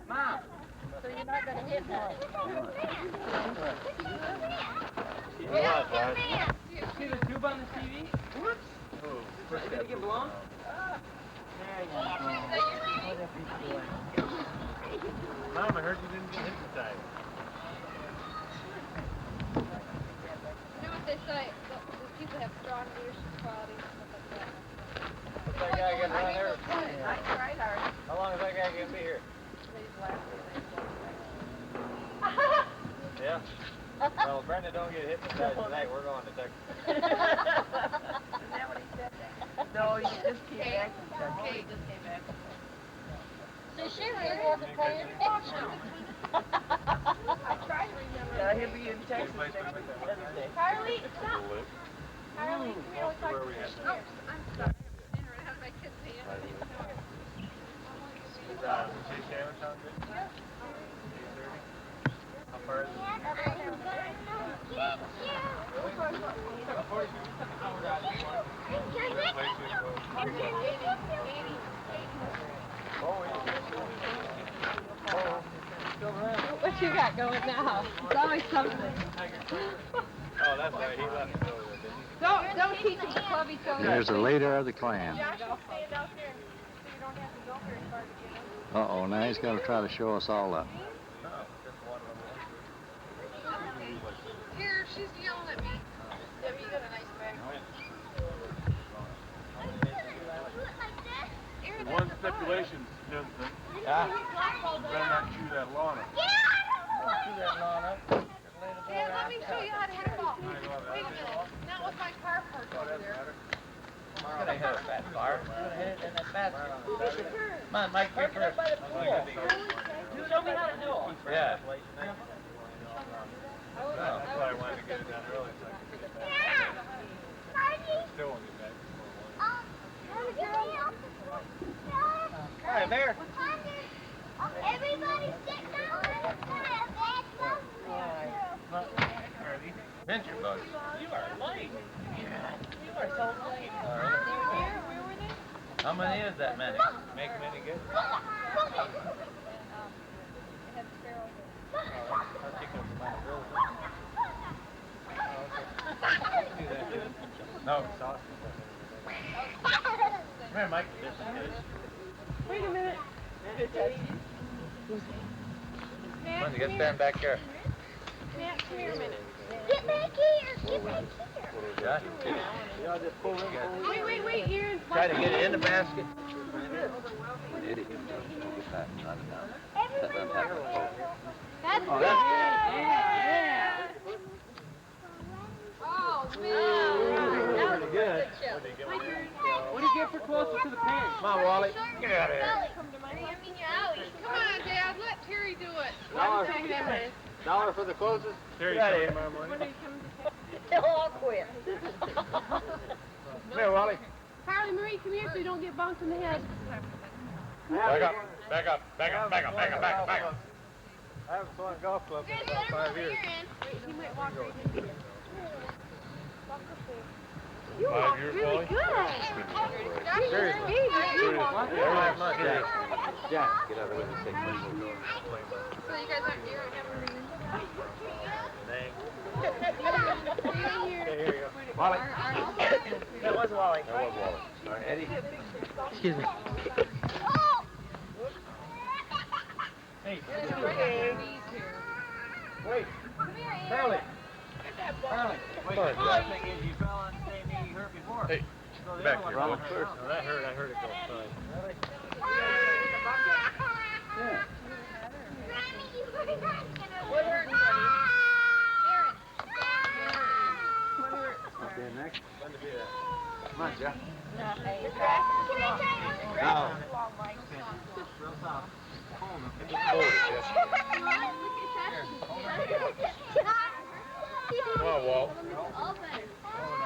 Mom. So you're not going to hit her. See the tube on the TV? Whoops. Oh. Did it get blown? There you go. Mom, I heard you didn't get hypnotized. You know what they say? The people have strong leadership qualities and stuff like that. What's that guy getting around there? I tried hard. How long is that guy going to be here? Yeah? Well, Brenda don't get hypnotized tonight. We're going to Texas. Isn't that what he said? No, you just came back. Okay, just came back. So she really wasn't paying attention. I tried to remember. Yeah, he'll be in Texas next Wednesday. Carly, stop. Carly, come here. We'll talk to you. Oh, I'm sorry. I didn't have my kids' hands. Is cheese sandwich on good? Yeah. 8:30? How far is it? What you got going now? It's always something. Oh, that's right. He left it over there, didn't he? Don't teach them to club each other. There's the leader of the clan. Josh, you stand out there so you don't have to go very far to get in. Uh-oh, now he's going to try to show us all up. No, just one of them. Here, she's yelling at me. Debbie, you got a nice bag. One stipulation, Stinson. Yeah. You better not chew that lawn up. Dad, let me show you how to hit a ball. Wait a minute. Not with my car parked over there. I'm gonna hit a fat bar. I'm gonna hit it in that basket. Come on, Mike, you're first. Show me how to do it. Yeah. That's why I wanted to get it done early so I could get it back. Still won't get back. Hi, Bear. Everybody sit down. Venture bugs. You are late. You are so late. Where were they? How many is that many? Make them any good? It had sparrows. I'll take them from my grill. No, sauce. Come here, Mike. Wait a minute. Come on, you gotta stand back here. Matt, come here a minute. Get back here. Get back here. Josh? Wait, Aaron. Try to get it in the basket. That's Oh, good. Yeah. Oh, man. That was good. What do you get for closer to the pan? Come on, Wally. Get out of here. Come on, Dad. Let Terry do it. $1 for the closest? Get out of here. They'll all quit. Come here, Wally. Carly Marie, come here so you don't get bonked in the head. Back up. Back up. Back up. Back up. Back up. Back up. Back up. I haven't thrown a golf club in about 5 years. Wait, he might walk right into you. You walk really good. Seriously. Jack, get out of the way and take my So you guys aren't here and Here you go. Wally. That was Wally. That was Wally. All right, Eddie. Excuse me. Hey, Wait. Charlie. Charlie. wait. Come on, The Jack. thing is, you fell on the same knee you hurt before. Hey, So the back other here, one Ronald, hurt. first. No, that hurt. I heard it go side. Yeah. What hurt? Okay, next. When to do that? Come on, Jack. Can I try Now. Real soft. Come on, Walt.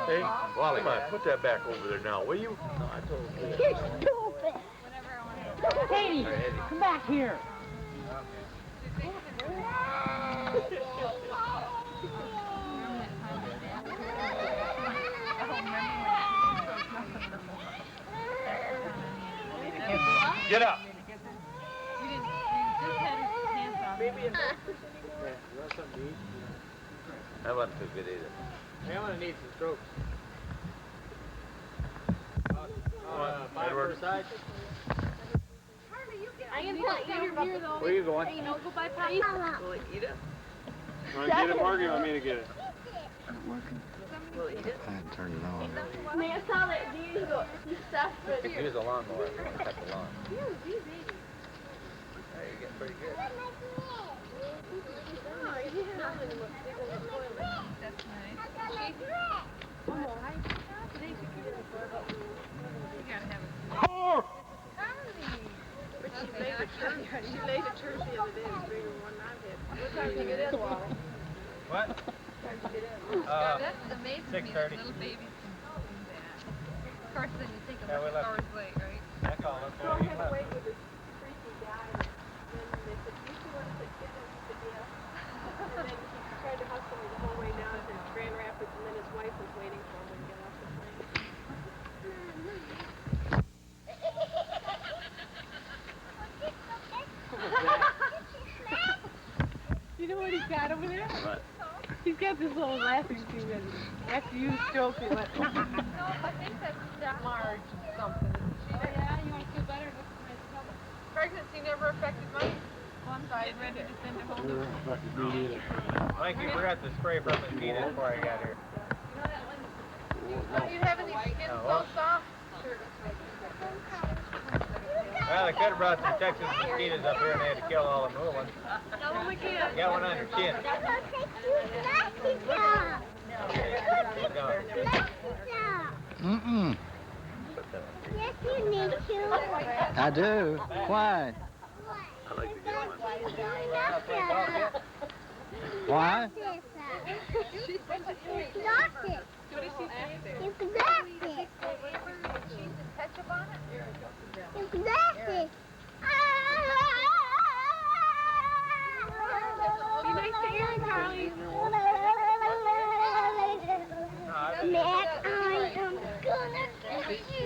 Hey, Wally, come on, put that back over there now, will you? No, I told you. You're stupid. Katie, come back here. Get up. baby and breakfast anymore? Yeah, you want something to eat? That wasn't too good either. Hey, I'm gonna need some strokes. Five Edward. per side. I can tell you here though. Where are you going? You know, go by Patty. Will it eat it? You want to get it, Morgan, or you want me to get it? Will it eat it? I had turned it on. Man, I saw that deer go. He stopped for a Use a lawnmower if you want to cut the lawn. There, you're getting pretty good. She laid a church the other day. It was bigger than one I've had. What time did you get in, Walt? What? That's amazing. 6:30. Little babies can do that. Of course, then you think Yeah, we 11 left. hours late, right? I call it. So I had to wait with this freaky guy. And then they said, "You two want to sit together?" He said, "Yeah." And then he tried to hustle me the whole way down to Grand Rapids, and then his wife was waiting for him when he got off the plane. You know what he's got over there? What? He's got this little laughing thing that after you stroke it, like, No, I think that's Marge something. Oh, yeah? You want to feel better? Look at my stomach. Pregnancy never affected mine. Well, I'm sorry. Getting ready to send it home. Never affected me either. Mike, you forgot to spray from the peanut before I got here. Are you having these skins Oh, so well. soft? Well, I could have brought some Texas mosquitoes up here and they had to kill all the little ones. No, we can't. You got one on your chin. Mm-mm. Yes, you need to. I do. Why? I like to get one. Why? You can lock it. You can lock it. Cheese and ketchup on it? You can lock it. Be nice to Aaron, Carly. Matt, I am gonna kiss you.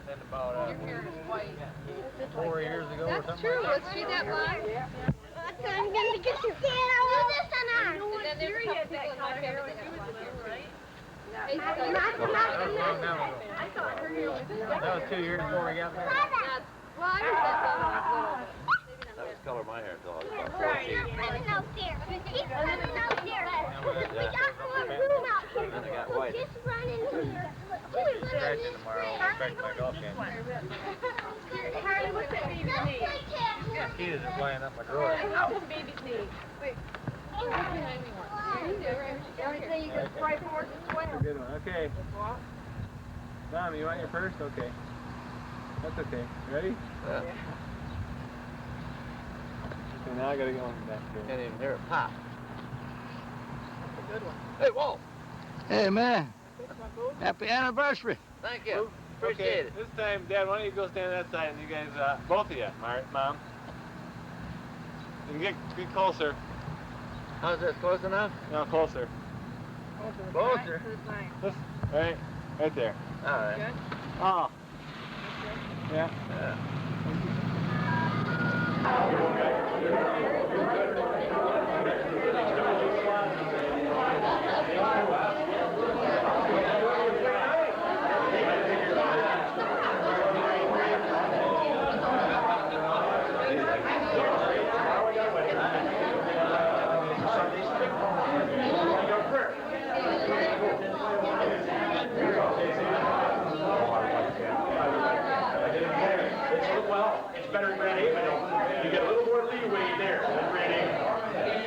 Then about Your hair is white. 4 years ago or That's something true. like Was she that blind? I'm gonna get you. Do this on ours. And then there's a couple people in my family that have blonde hair, right? that. That was long time ago. I thought her hair was That was 2 years before we got married. Well, I was that blonde when I was little. That was the color of my hair until I was about Right. 14. Running out there. Keep running out there. Yeah. We got more room out here. Then I got So white. just run in here. Scratching tomorrow. I'll back my golf game. Harley, what's that baby's name? Mosquitoes are flying up my drawer. What's the baby's name? Wait. Everything you can spray for That's a good one. Okay. Tom, you want your first? Okay. That's okay. Ready? Yeah. Okay, now I gotta go in back here. Can't even hear it pop. That's a good one. Hey, Walt. Hey, man. Fix my boat. Happy anniversary. Thank you. Appreciate Okay, it. this time, Dad, why don't you go stand on that side and you guys, both of you, Mom. You can get closer. How's this? Close enough? No, closer. Closer. This, right there. All right. Good. Oh. Yeah. Yeah. Well, it's better in Grand Haven. You get a little more leeway there than Grand Haven.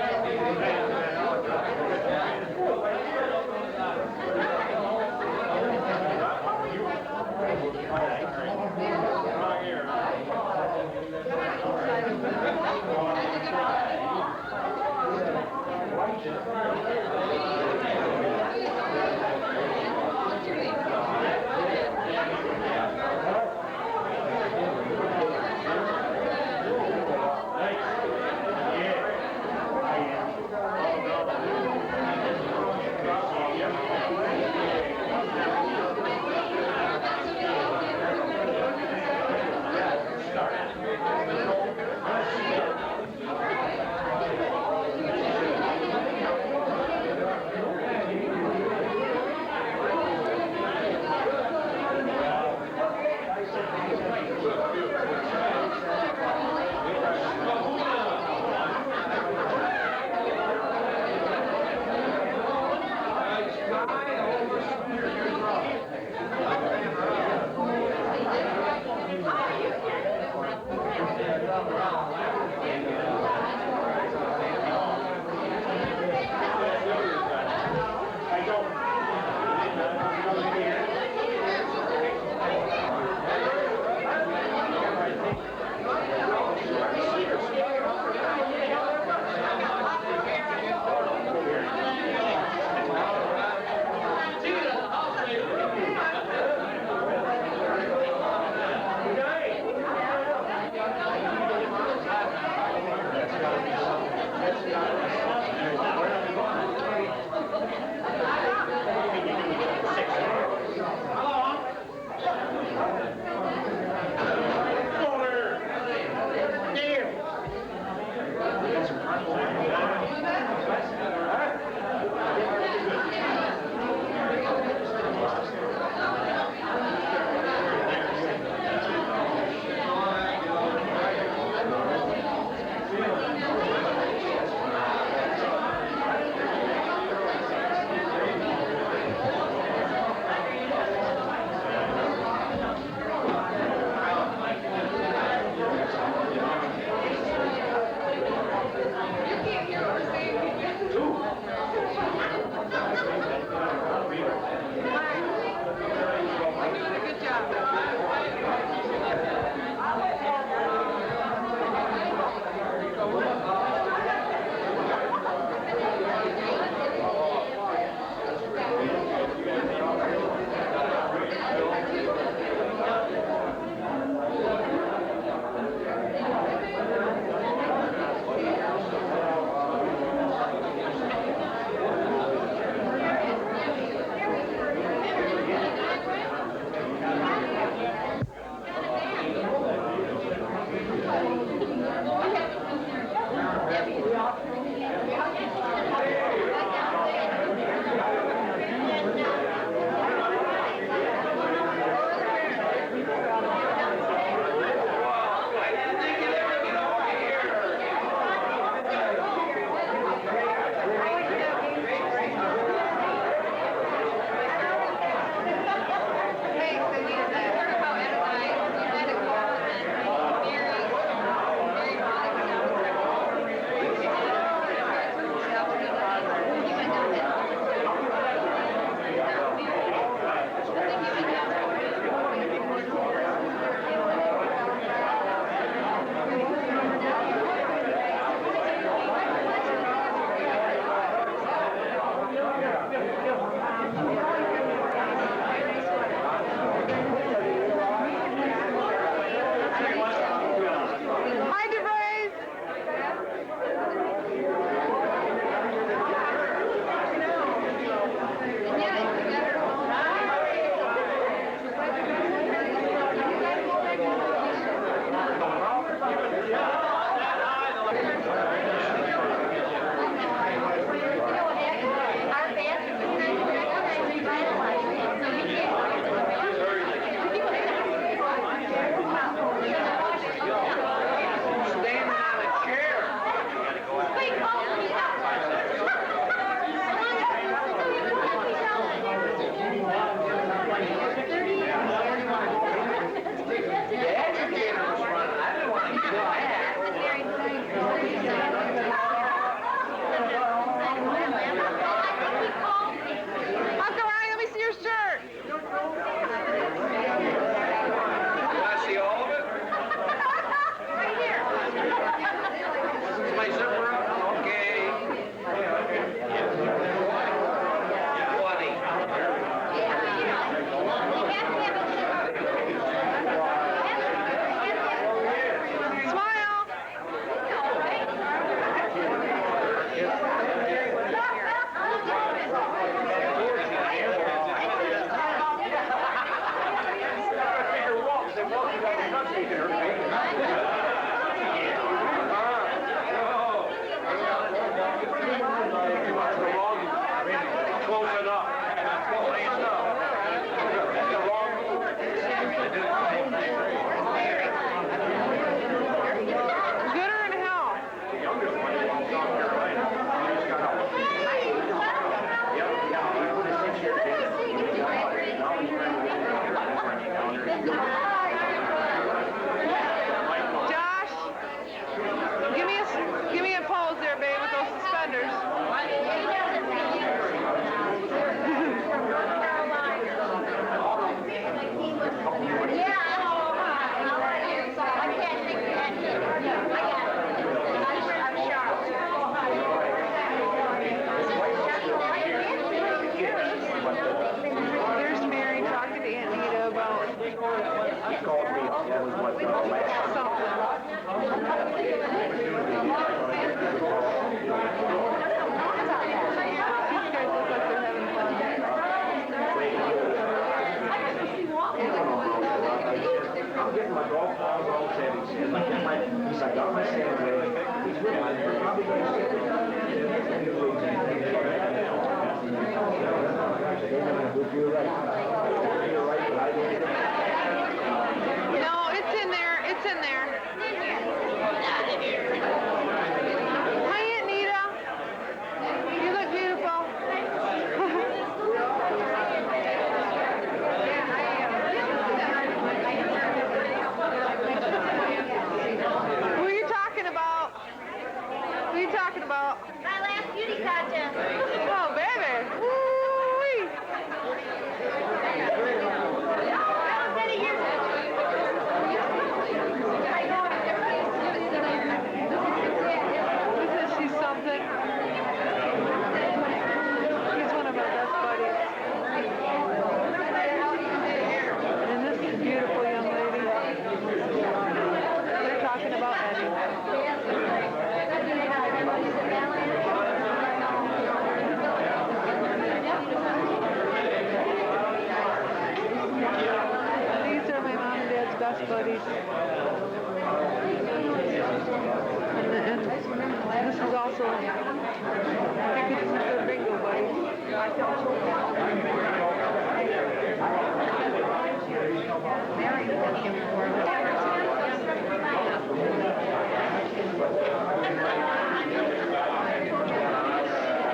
Close enough. Close enough. That's the wrong move. Gooder in hell. The youngest one is from South Carolina. He just got out. Yep, yeah. He put his 6-year kid. Now he's ready to Josh, give me a pose there, babe, with those suspenders. There's Mary talking to Aunt Nita about he called me. That was what last something. These guys look like they're having fun. I'm getting my golf balls all set. He said, I got my sand ready. He's really probably going to sit No, it's in there. It's in there. Hi, Aunt Nita. You look beautiful. Who are you talking about? Who are you talking about? My last beauty contest. Oh, baby. Woo-wee. Isn't she something? She's one of our best buddies. And this is a beautiful young lady. They're talking about Eddie. These are my mom and dad's best buddies. And this is also, I think this is their bingo buddies.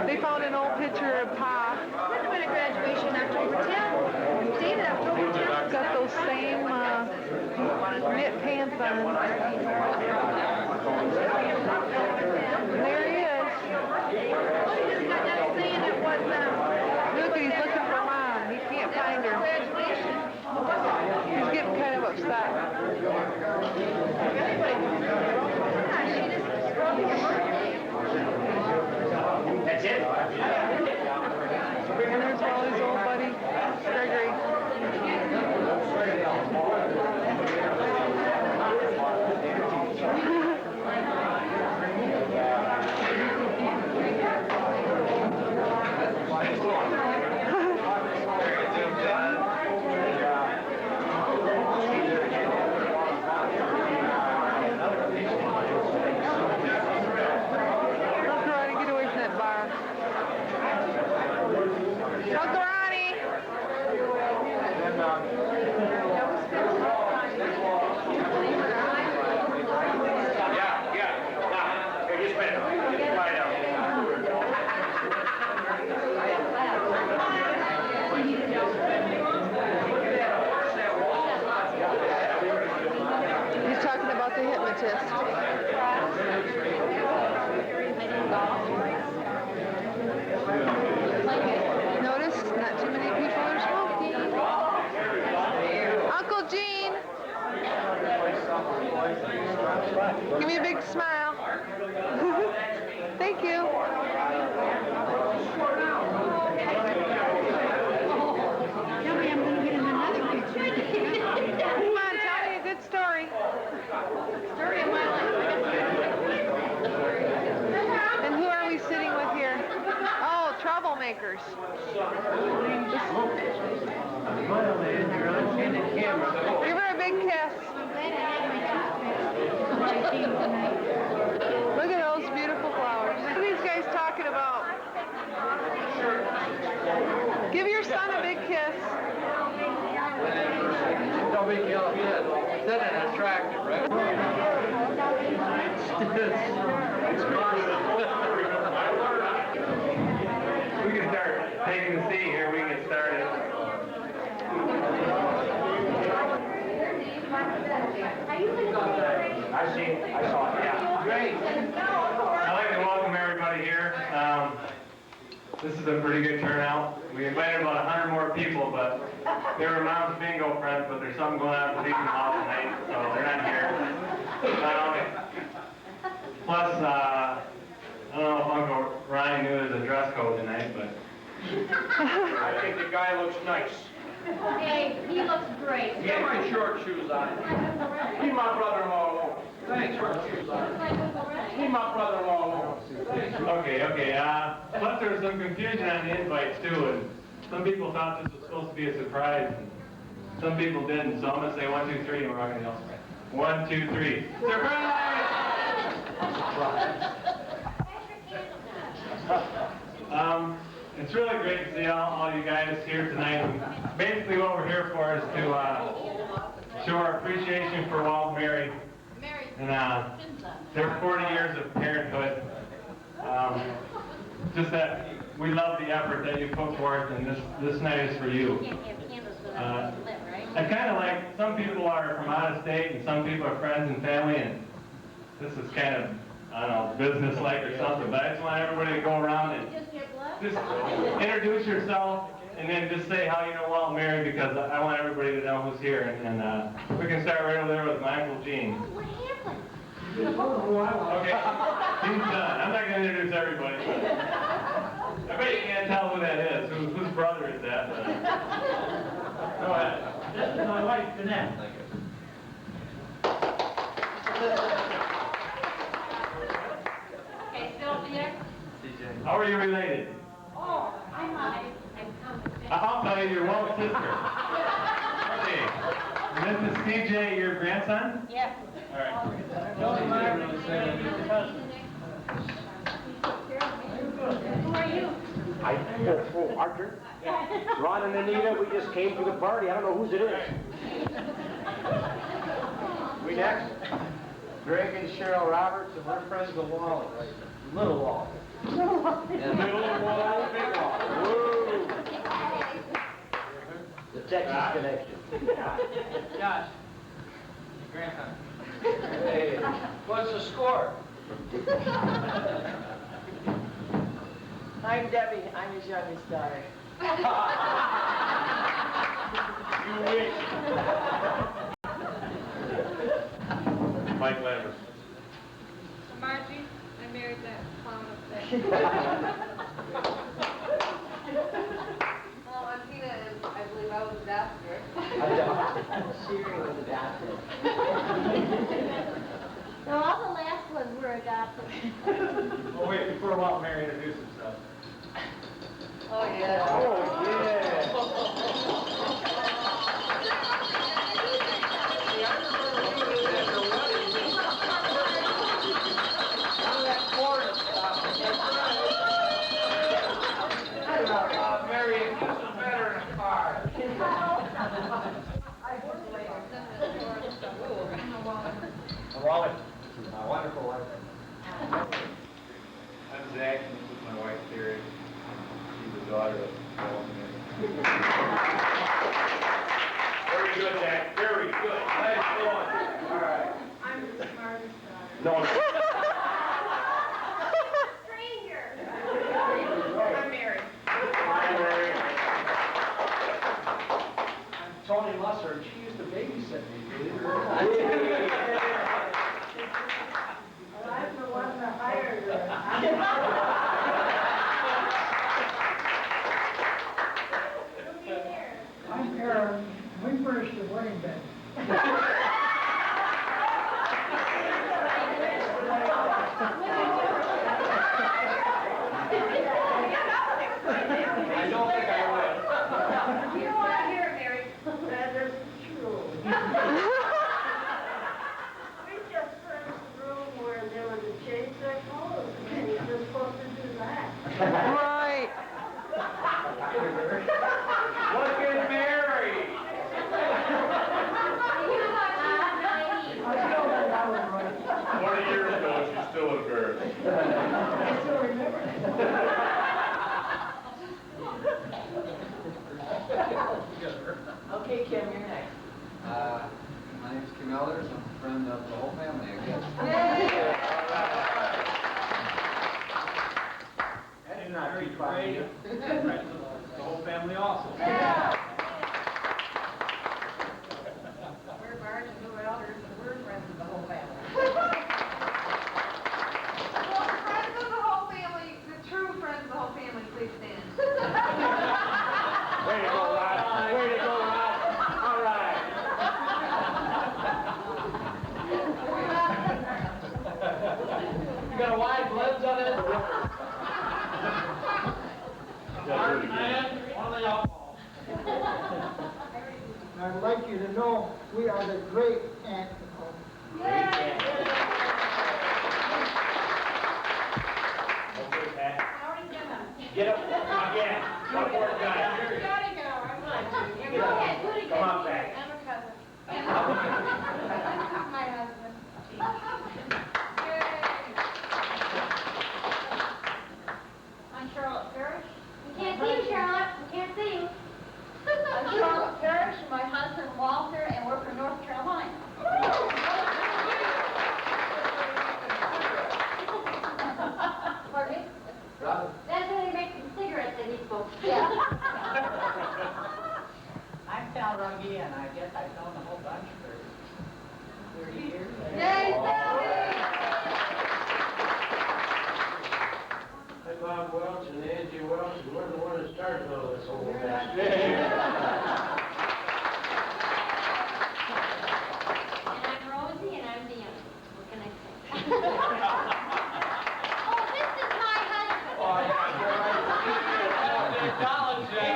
They found an old picture of Pa. Went to graduation October 10th. Dated October 10th. Got those same knit pants on. There he is. Look, he's looking for Mom. He can't find her. He's getting kind of upset. That's it? And there's Wally's old buddy, Gregory. Uncle Ronnie, get away from that bar. Uncle Ronnie! Yeah. Here, you spin it. Try it out. He's talking about the hypnotist. Notice not too many people are smoking. Uncle Gene! Give me a big smile. Thank you. Come on, tell me a good story. Story of my life. And who are we sitting with here? Oh, troublemakers. Give her a big kiss. Look at those beautiful flowers. What are these guys talking about? Give your son a big kiss. No big deal if he is. Then it's attractive, right? We can start taking the seat here. We can get started. I saw it, yeah. Great. I'd like to welcome everybody here. This is a pretty good turnout. We invited about 100 more people, but they were mom's bingo friends, but there's something going on at the Beacon Hall tonight, so they're not here. Plus, I don't know if Uncle Ryan knew there's a dress code tonight, but I think the guy looks nice. Hey, he looks great. Get my short shoes on. Leave my brother-in-law alone. Thanks. Short shoes on. Leave my brother-in-law alone. Okay. Plus there was some confusion on the invites too, and some people thought this was supposed to be a surprise, and some people didn't. So I'm gonna say 1, 2, 3, and we're all gonna yell surprise. 1, 2, 3. Surprise! It's really great to see all you guys here tonight. And basically what we're here for is to show our appreciation for Walt and Mary and their 40 years of parenthood. Just that we love the effort that you put forth, and this night is for you. I kind of like, some people are from out of state and some people are friends and family, and this is kind of, I don't know, business-like or something, but I just want everybody to go around and just introduce yourself and then just say how you know Walt and Mary, because I want everybody to know who's here. And we can start right over there with my Uncle Gene. What happened? Okay, Gene's done. I'm not going to introduce everybody, but I bet you can't tell who that is. Whose brother is that? Go ahead. This is my wife, Jeanette. Okay, Sylvia. How are you related? Oh, I'm I'll tell you, you're Walt's sister. Okay. And this is CJ, your grandson? Yes. All right. Who are you? Archer. Ron and Anita, we just came to the party. I don't know whose it is. We next? Greg and Cheryl Roberts, and we're friends with Walt. Little Walt. Little Wall, big Wall. Woo! The Texas connection. Josh. Grandson. Hey, what's the score? I'm Debbie. I'm his youngest daughter. You wish. Mike Lambert. Margie, I married that clown up there. Oh, I'm Tina, and I believe I was adopted. Siri was adopted. No, all the last ones were adopted. Oh, wait, before Walt and Mary introduce himself. Oh, yeah. Oh, yeah. Mary, this is better in a car. Wally, my wonderful wife. I'm Zach, and this is my wife, Terry. She's the daughter of Walt and Mary. Very good, Zach. Very good. Nice going. All right. I'm the smartest daughter. No. Stranger. I'm married. Hi, Mary. I'm Tony Musser, and she used to babysit me, believe it or not. I'm the one that hired her. I'm Aaron. We furnished the wedding bed. I don't think I would. You don't want to hear it, Mary. That is true. We just furnished the room where they were to change their clothes, and you're just supposed to do that. Right. You're not too far. Friends of the whole family also. Yeah. We're married to new elders, and we're friends of the whole family. Well, friends of the whole family, the true friends of the whole family, please stand. Way to go, Rod. Way to go, Rod. All right. You got a wide lens on it? Martin and one of the outlaws. I'd like you to know we are the great aunt and uncle. Okay, Pat. Get up. Yeah. Go for it, guys. Gotta go. Come on, Pat. I'm a cousin. My husband. I'm Charlotte Parrish. We can't see you, Charlotte. We can't see you. I'm Charlotte Parrish, my husband Walter, and we're from North Carolina. Pardon me? That's how they make some cigarettes in these folks. Yeah. I'm Sal Runge, and I guess I've known the whole bunch for 30 years. Yay, Hey, Bob Welch and Angie Welch, and we're the one that started all this whole mess. And I'm Rosie, and I'm the youngest. What can I say? Oh, this is my husband. Acknowledge that,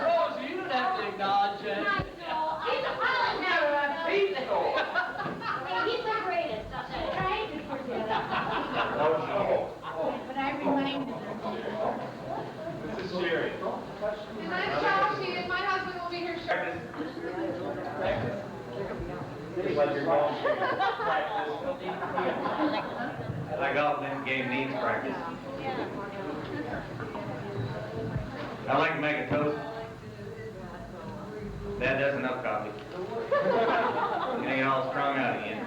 Rose, you don't have to acknowledge that. I know. He's a pilot now. He's the greatest. Right? But I reminded her. This is Sherry. And I'm Chelsea, and my husband will be here shortly. Like all them game needs practice. I like to make a toast. Dad does enough coffee. Getting all strung out again.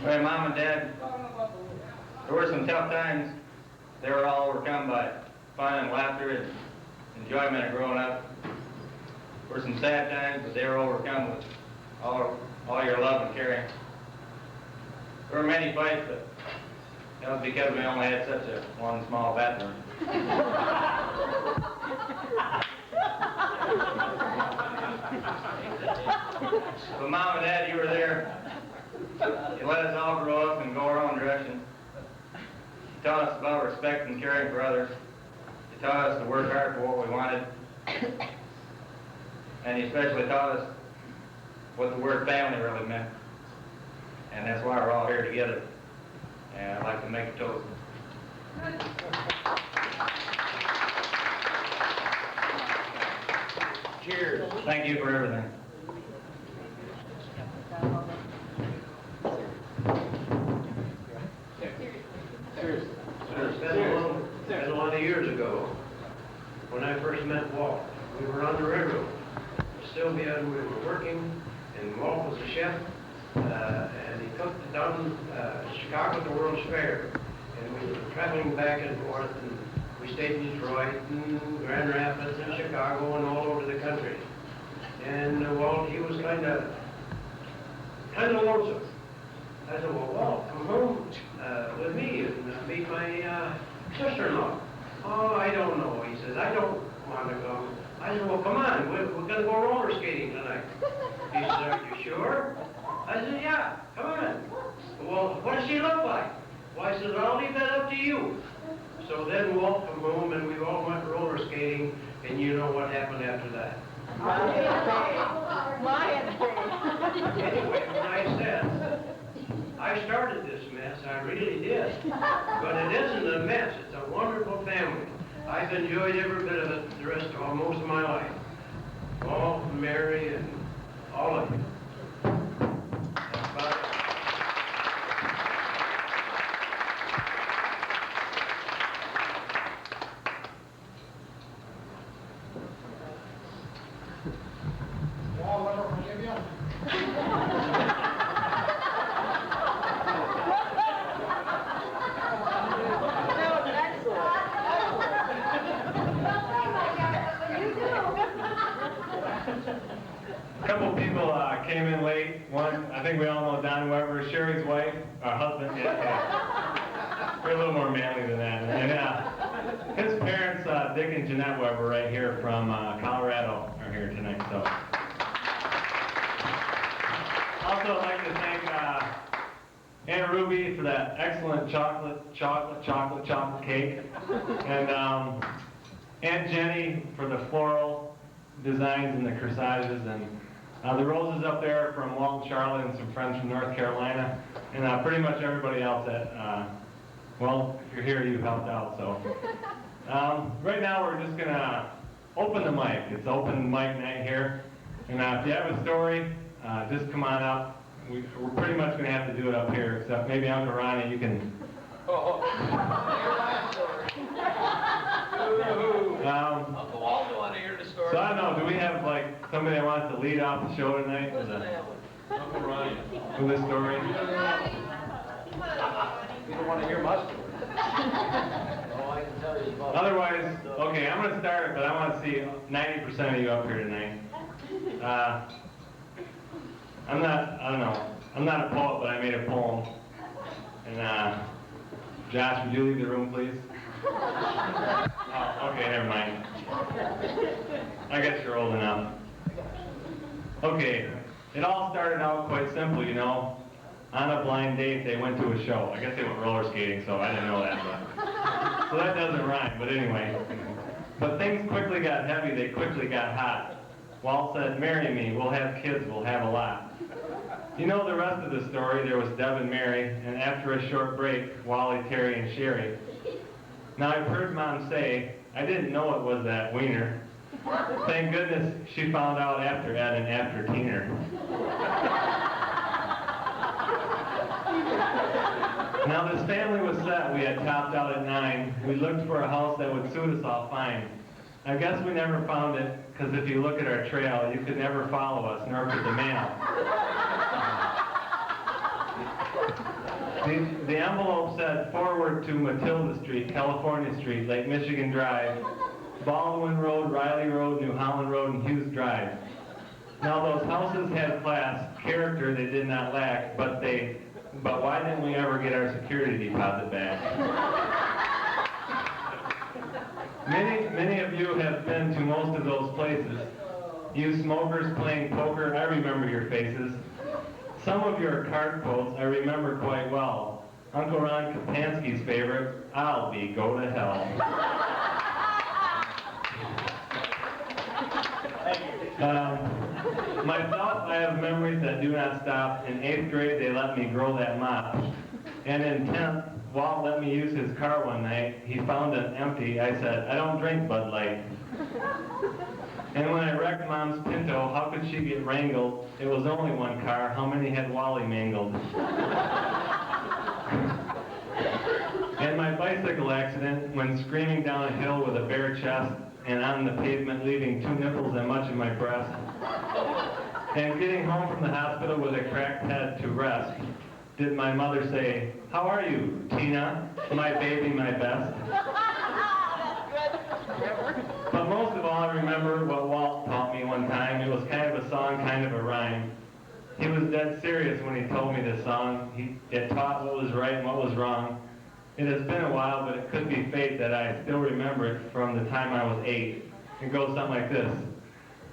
Well, Mom and Dad, there were some tough times. They were all overcome by fun and laughter and enjoyment of growing up. There were some sad times, but they were overcome with all your love and caring. There were many fights, but that was because we only had such a one small bathroom. But Mom and Dad, you were there. You let us all grow up and go our own direction. You taught us about respect and caring for others. You taught us to work hard for what we wanted. And you especially taught us what the word family really meant. And that's why we're all here together. And I'd like to make a toast. Cheers. Thank you for everything. That's a lot of years ago, when I first met Walt. We were on the railroad. Sylvia and we were working, and Walt was a chef, and he cooked down Chicago at the World's Fair. And we were traveling back and forth, and we stayed in Detroit and Grand Rapids and Chicago and all over the country. And Walt, he was kind of lonesome. I said, well, Walt, come home with me and meet my sister-in-law. Oh, I don't know. He says, I don't want to come. I said, well, come on. We're going to go roller skating tonight. He said, are you sure? I said, yeah, come on. Well, what does she look like? Well, I said, I'll leave that up to you. So then Walt come home and we all went roller skating, and you know what happened after that. Anyway, when I said, I started this mess, I really did. But it isn't a mess, it's a wonderful family. I've enjoyed every bit of it the rest of most of my life. Walt, Mary, and all of you. That's about it. Walt, ever forgive you? think we all know Don Weber, Sherry's wife, husband. Yeah. We're a little more manly than that. And his parents, Dick and Jeanette Weber, right here from Colorado, are here tonight. So, also I'd like to thank Aunt Ruby for that excellent chocolate cake, and Aunt Jenny for the floral designs and the corsages, and the roses up there from Walt and Charlotte and some friends from North Carolina, and pretty much everybody else that, well, if you're here, you helped out. So right now we're just gonna open the mic. It's open mic night here, and if you have a story, just come on up. We're pretty much gonna have to do it up here, except maybe Uncle Ronnie, you can. Uncle Walt, want to hear the story. So I don't know, do we have like somebody that wants to lead off the show tonight? Uncle Ronnie. With this story? You don't want to hear my story. Otherwise, okay, I'm going to start, but I want to see 90% of you up here tonight. I'm not a poet, but I made a poem. And Josh, would you leave the room, please? Oh, okay, never mind. I guess you're old enough. Okay, it all started out quite simple, you know. On a blind date, they went to a show. I guess they went roller skating, so I didn't know that. So that doesn't rhyme, but anyway. But things quickly got heavy, they quickly got hot. Walt said, marry me, we'll have kids, we'll have a lot. You know the rest of the story. There was Deb and Mary, and after a short break, Wally, Terry, and Sherry. Now I've heard Mom say, I didn't know it was that wiener. Thank goodness she found out after Ed and after Teener. Now this family was set. We had topped out at 9. We looked for a house that would suit us all fine. I guess we never found it, because if you look at our trail, you could never follow us, nor could the mail. The envelope said, forward to Matilda Street, California Street, Lake Michigan Drive, Baldwin Road, Riley Road, New Holland Road, and Hughes Drive. Now those houses had class, character they did not lack, but why didn't we ever get our security deposit back? Many of you have been to most of those places. You smokers playing poker, I remember your faces. Some of your card quotes I remember quite well. Uncle Ron Kapansky's favorite, I'll be go to hell. Myself, I have memories that do not stop. In 8th grade, they let me grow that mop. And in 10th, Walt let me use his car one night. He found it empty. I said, I don't drink Bud Light. And when I wrecked Mom's Pinto, how could she get wrangled? It was only one car. How many had Wally mangled? And my bicycle accident, when screaming down a hill with a bare chest and on the pavement leaving 2 nipples and much of my breast. And getting home from the hospital with a cracked head to rest. Did my mother say, how are you, Tina? My baby, my best. But most of all, I remember what Walt taught me one time. It was kind of a song, kind of a rhyme. He was dead serious when he told me this song. It taught what was right and what was wrong. It has been a while, but it could be fate that I still remember it from the time I was 8. It goes something like this.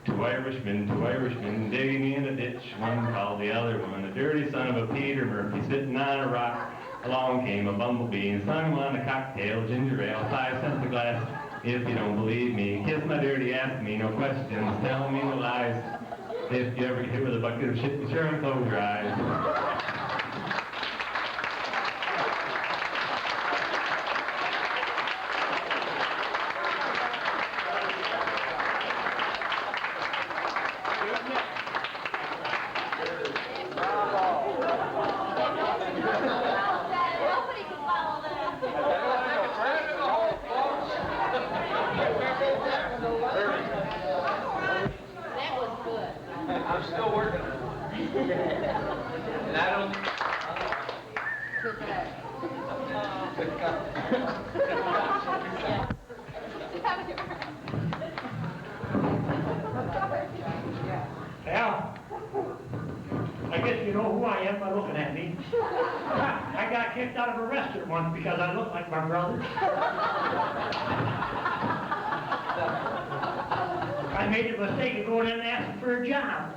2 Irishmen, digging me in a ditch. One called the other one a dirty son of a Peter Murphy sitting on a rock. Along came a bumblebee and sung him on a cocktail, ginger ale, 5 cents a glass. If you don't believe me, kiss my dirty ass me, no questions, tell me no lies. If you ever get hit with a bucket of shit, be sure and close your eyes. I'm still working on it. And I don't... Yeah. I guess you know who I am by looking at me. I got kicked out of a restaurant once because I looked like my brother. I made the mistake of going in and asking for a job.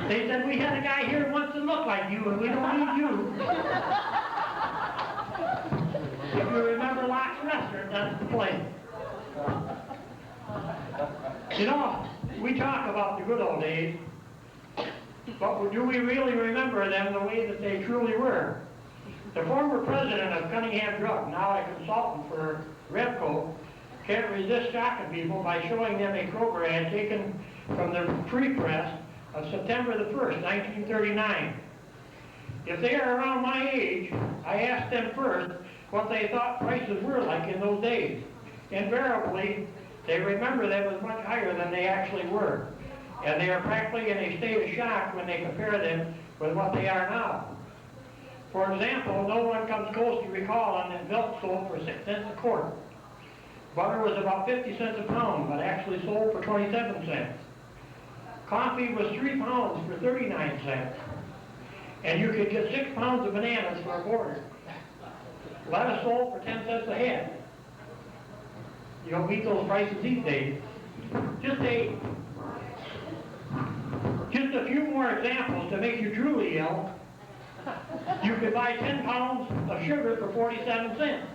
They said, we had a guy here who wants to look like you, and we don't need you. If you remember Locke's Restaurant, that's the place. You know, we talk about the good old days, but do we really remember them the way that they truly were? The former president of Cunningham Drug, now a consultant for Repco, can't resist shocking people by showing them a Kroger ad taken from the Free Press of September the 1st, 1939. If they are around my age, I asked them first what they thought prices were like in those days. Invariably, they remember them as much higher than they actually were. And they are practically in a state of shock when they compare them with what they are now. For example, no one comes close to recalling that milk sold for 6 cents a quart. Butter was about 50 cents a pound, but actually sold for 27 cents. Coffee was 3 pounds for 39 cents. And you could get 6 pounds of bananas for a quarter. Lettuce sold for 10 cents a head. You don't meet those prices these days. Just a few more examples to make you truly ill. You could buy 10 pounds of sugar for 47 cents.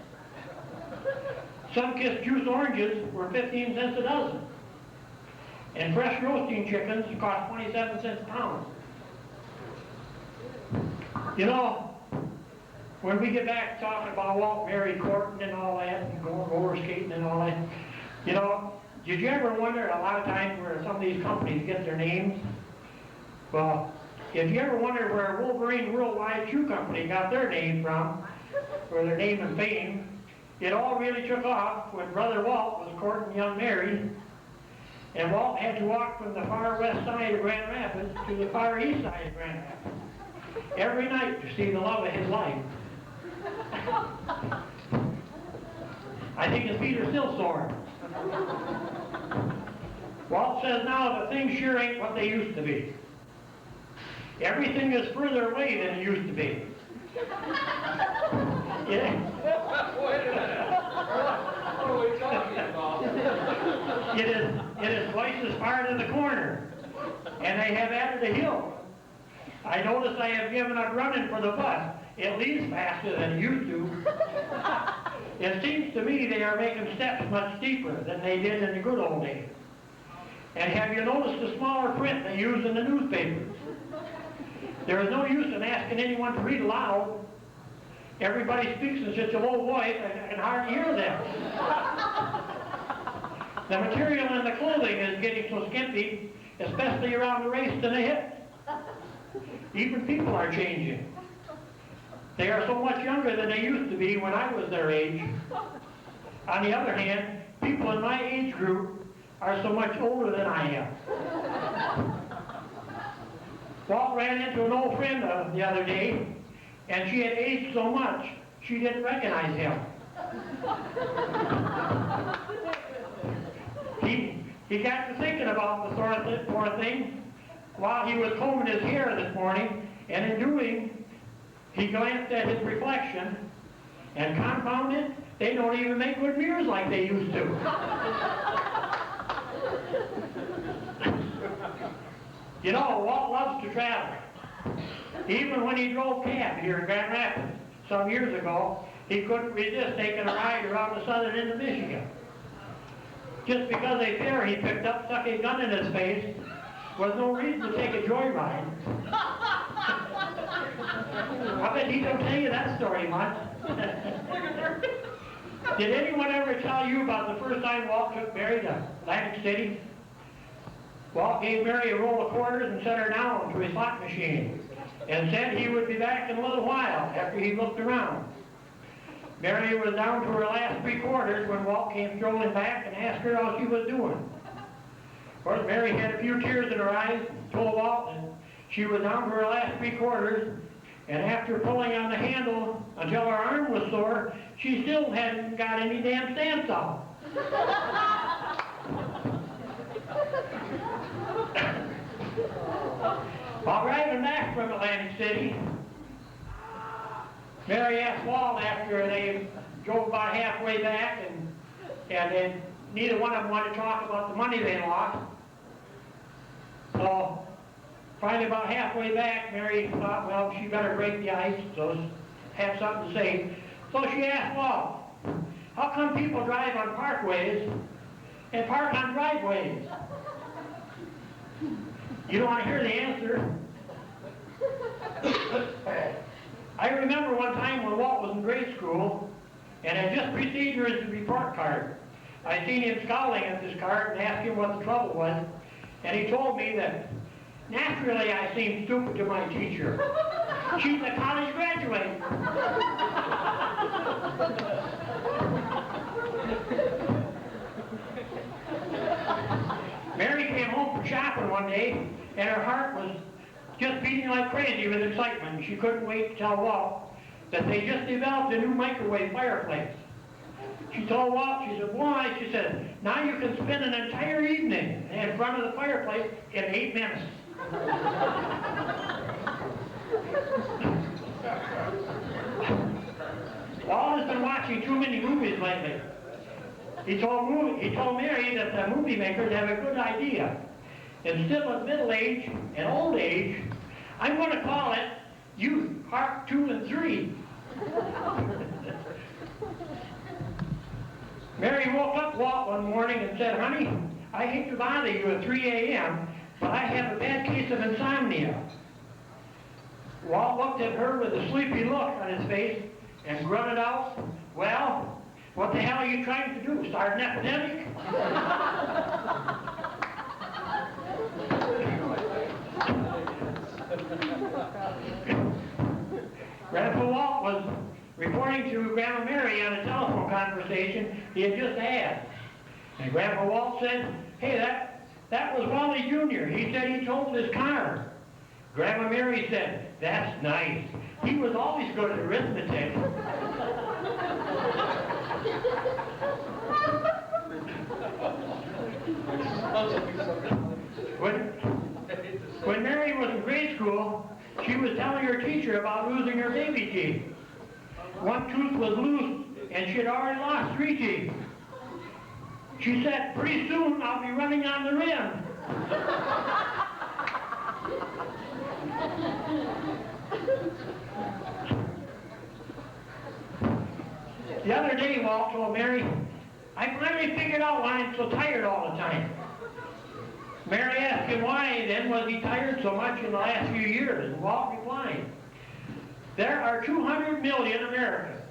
Sun-kissed juice oranges were 15 cents a dozen. And fresh roasting chickens cost 27 cents a pound. You know, when we get back talking about Walt, Mary courting and all that, and going roller skating and all that, you know, did you ever wonder a lot of times where some of these companies get their names? Well, if you ever wondered where Wolverine Worldwide Shoe Company got their name from, or their name and fame, it all really took off when Brother Walt was courting young Mary, and Walt had to walk from the far west side of Grand Rapids to the far east side of Grand Rapids every night to see the love of his life. I think his feet are still sore. Walt says now that things sure ain't what they used to be. Everything is further away than it used to be. Yeah. What are we talking about? It is twice as far to the corner, and they have added a hill. I notice I have given up running for the bus. It leaves faster than it used to. It seems to me they are making steps much steeper than they did in the good old days. And have you noticed the smaller print they use in the newspapers? There is no use in asking anyone to read aloud. Everybody speaks in such a low voice, I can hardly hear them. The material in the clothing is getting so skimpy, especially around the waist and the hips. Even people are changing. They are so much younger than they used to be when I was their age. On the other hand, people in my age group are so much older than I am. Walt ran into an old friend the other day, and she had aged so much, she didn't recognize him. He got to thinking about the poor thing while he was combing his hair this morning, and in doing, he glanced at his reflection, and confound it, they don't even make good mirrors like they used to. You know, Walt loves to travel. Even when he drove cab here in Grand Rapids some years ago, he couldn't resist taking a ride around the southern end of Michigan. Just because a fare he picked up stuck a gun in his face was no reason to take a joyride. I bet he don't tell you that story much. Did anyone ever tell you about the first time Walt took Mary to Atlantic City? Walt gave Mary a roll of quarters and set her down to his slot machine and said he would be back in a little while after he looked around. Mary was down to her last 3 quarters when Walt came strolling back and asked her how she was doing. Of course, Mary had a few tears in her eyes and told Walt that she was down to her last 3 quarters, and after pulling on the handle until her arm was sore, she still hadn't got any damn stamps off. While driving back from Atlantic City, Mary asked Walt after they drove about halfway back, and then neither one of them wanted to talk about the money they lost. So finally about halfway back, Mary thought, well, she better break the ice, so have something to say. So she asked Walt, how come people drive on parkways and park on driveways? You don't want to hear the answer. I remember one time when Walt was in grade school and had just received his report card. I seen him scowling at this card and asked him what the trouble was, and he told me that naturally I seemed stupid to my teacher. She's a college graduate. Mary came home from shopping one day, and her heart was just beating like crazy with excitement. She couldn't wait to tell Walt that they just developed a new microwave fireplace. She told Walt, she said, why? She said, now you can spend an entire evening in front of the fireplace in 8 minutes. Walt has been watching too many movies lately. He told Mary that the movie makers have a good idea. Instead of middle age and old age, I'm going to call it Youth Part 2 and 3. Mary woke up Walt one morning and said, honey, I hate to bother you at 3 a.m., but I have a bad case of insomnia. Walt looked at her with a sleepy look on his face and grunted out, well, what the hell are you trying to do, start an epidemic? Grandpa Walt was reporting to Grandma Mary on a telephone conversation he had just had. And Grandpa Walt said, hey, that was Wally Jr. He said he totaled his car. Grandma Mary said, that's nice. He was always good at arithmetic. When Mary was in grade school, she was telling her teacher about losing her baby teeth. One tooth was loose, and she had already lost 3 teeth. She said, pretty soon I'll be running on the rim. The other day, Walt told Mary, I finally figured out why I'm so tired all the time. Mary asked him why then was he tired so much in the last few years, and Walt replied, there are 200 million Americans.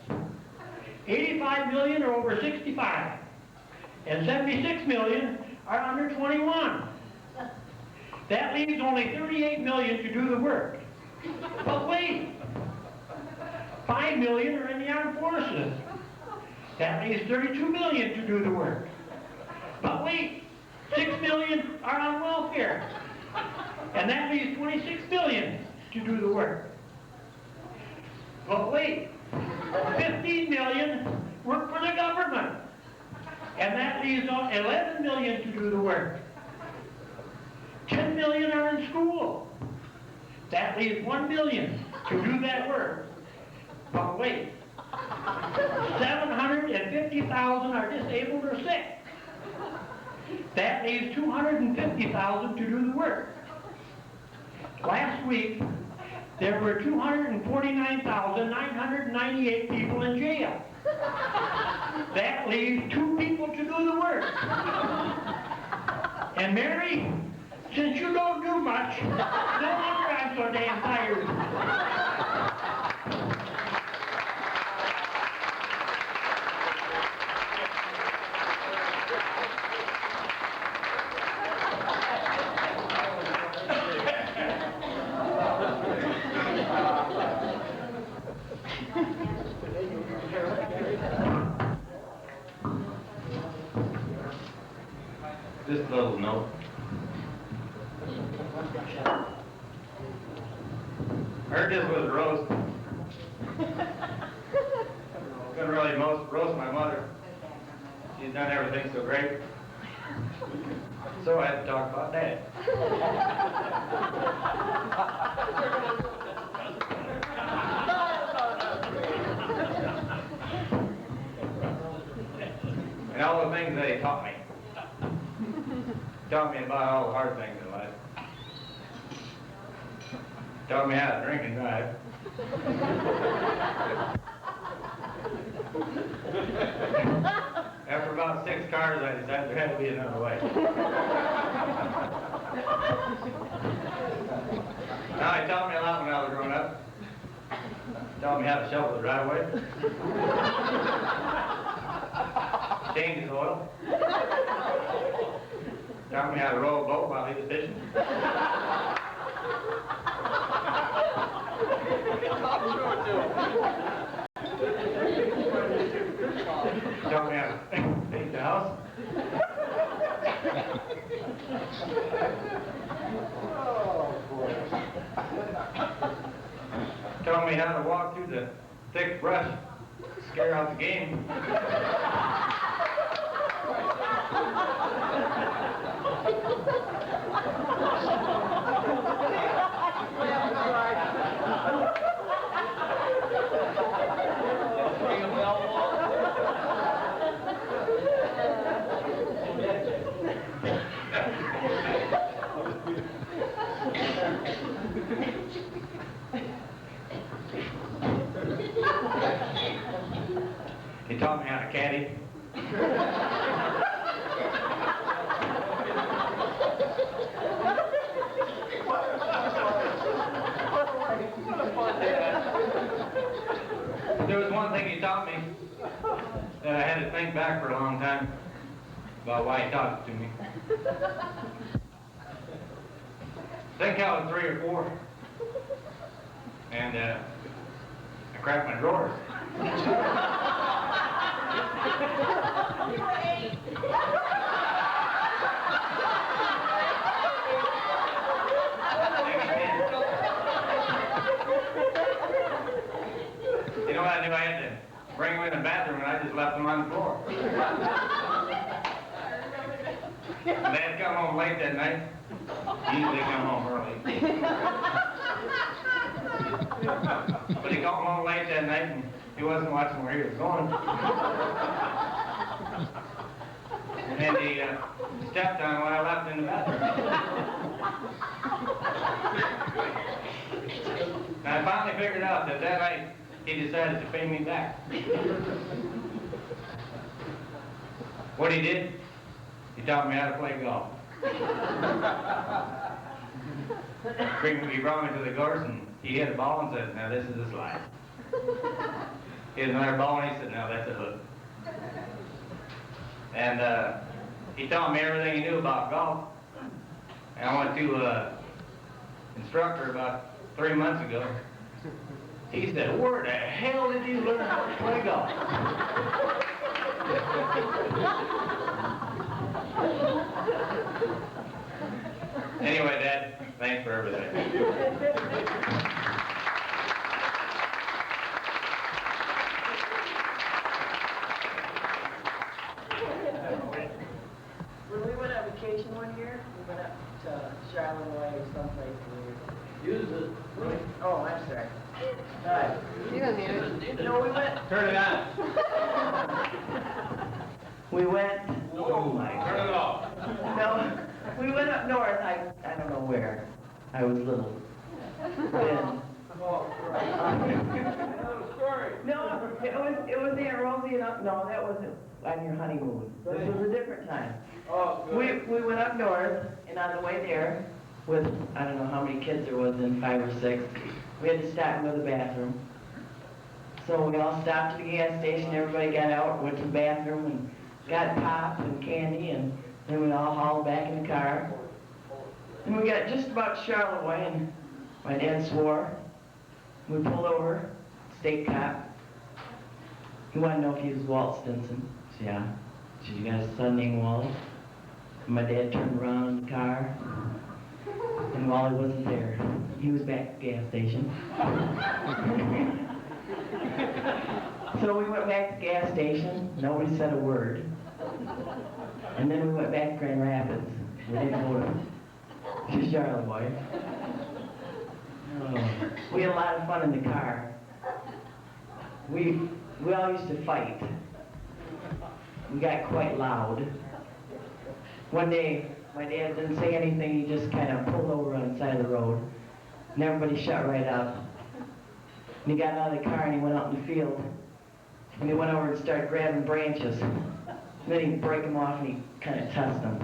85 million are over 65, and 76 million are under 21. That leaves only 38 million to do the work. But wait, 5 million are in the armed forces. That leaves 32 million to do the work. But wait, 6 million are on welfare. And that leaves 26 million to do the work. But wait, 15 million work for the government. And that leaves 11 million to do the work. 10 million are in school. That leaves 1 million to do that work. But wait, 750,000 are disabled or sick. That leaves 250,000 to do the work. Last week, there were 249,998 people in jail. That leaves 2 people to do the work. And Mary, since you don't do much, no wonder I'm so damn tired. Just a little note. Heard this was a roast. Couldn't really roast my mother. She's done everything so great. So I had to talk about Dad. And all the things that he taught me. Taught me about all the hard things in life. Taught me how to drink and drive. After about 6 cars, I decided there had to be another way. Now, he taught me a lot when I was growing up. Taught me how to shovel the driveway. Change his oil. Taught me how to row a boat while he was fishing. Taught me how to paint the house. Taught me how to walk through the thick brush, scare out the game. He taught me how to caddy. There was one thing he taught me that I had to think back for a long time about why he taught it to me. Think I was 3 or 4, and I cracked my drawers. You were 8. You know what I knew? I had to bring them in the bathroom, and I just left them on the floor. Dad come home late that night. He usually come home early. But he came home late that night, and he wasn't watching where he was going. And he stepped on what I left in the bathroom. And I finally figured out that night he decided to pay me back. What he did, he taught me how to play golf. He brought me to the course, and he hit a ball and said, "Now this is a slide." He hit another ball, and he said, "Now that's a hook." And he taught me everything he knew about golf. And I went to an instructor about 3 months ago. He said, "Where the hell did you learn how to play golf?" Anyway, Dad, thanks for everything. When we went on vacation one year, we went up to Charleroi or someplace weird. Use it. Oh, I'm sorry. You don't need it. No, we went. Turn it on. We went. Oh my God. Turn it off. No, we went up north. I don't know where. I was little. Then. No, it was Aunt Rosie and up. No, that wasn't on your honeymoon. This was a different time. Oh, good. We went up north, and on the way there, with I don't know how many kids there was in 5 or 6, we had to stop and go to the bathroom. So we all stopped at the gas station. Everybody got out, went to the bathroom, and got pop and candy, and then we all hauled back in the car. And we got just about Charleroi, and my dad swore. We pulled over, state cop. He wanted to know if he was Walt Stinson. I said, yeah. He said, you got a son named Wally? And my dad turned around in the car, and Wally wasn't there. He was back at the gas station. So we went back to the gas station. Nobody said a word. And then we went back to Grand Rapids. We didn't go to Charlevoix. We had a lot of fun in the car. We all used to fight. We got quite loud. One day, my dad didn't say anything, he just kind of pulled over on the side of the road, and everybody shut right up. And he got out of the car and he went out in the field, and he went over and started grabbing branches. And then he'd break them off and he'd kind of test them.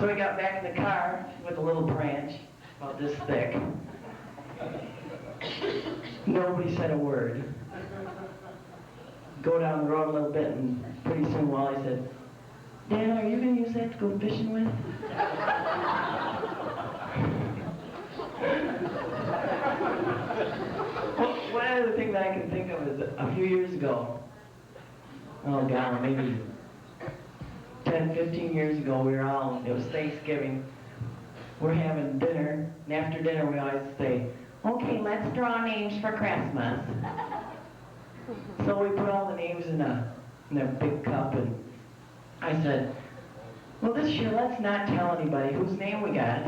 So he got back in the car with a little branch, about this thick. Nobody said a word. Go down the road a little bit, and pretty soon Wally said, "Dad, are you going to use that to go fishing with?" One other thing that I can think of is a few years ago, oh God, maybe 10, 15 years ago, it was Thanksgiving, we're having dinner, and after dinner we always say, "Okay, let's draw names for Christmas." So we put all the names in a big cup, and I said, "Well, this year let's not tell anybody whose name we got,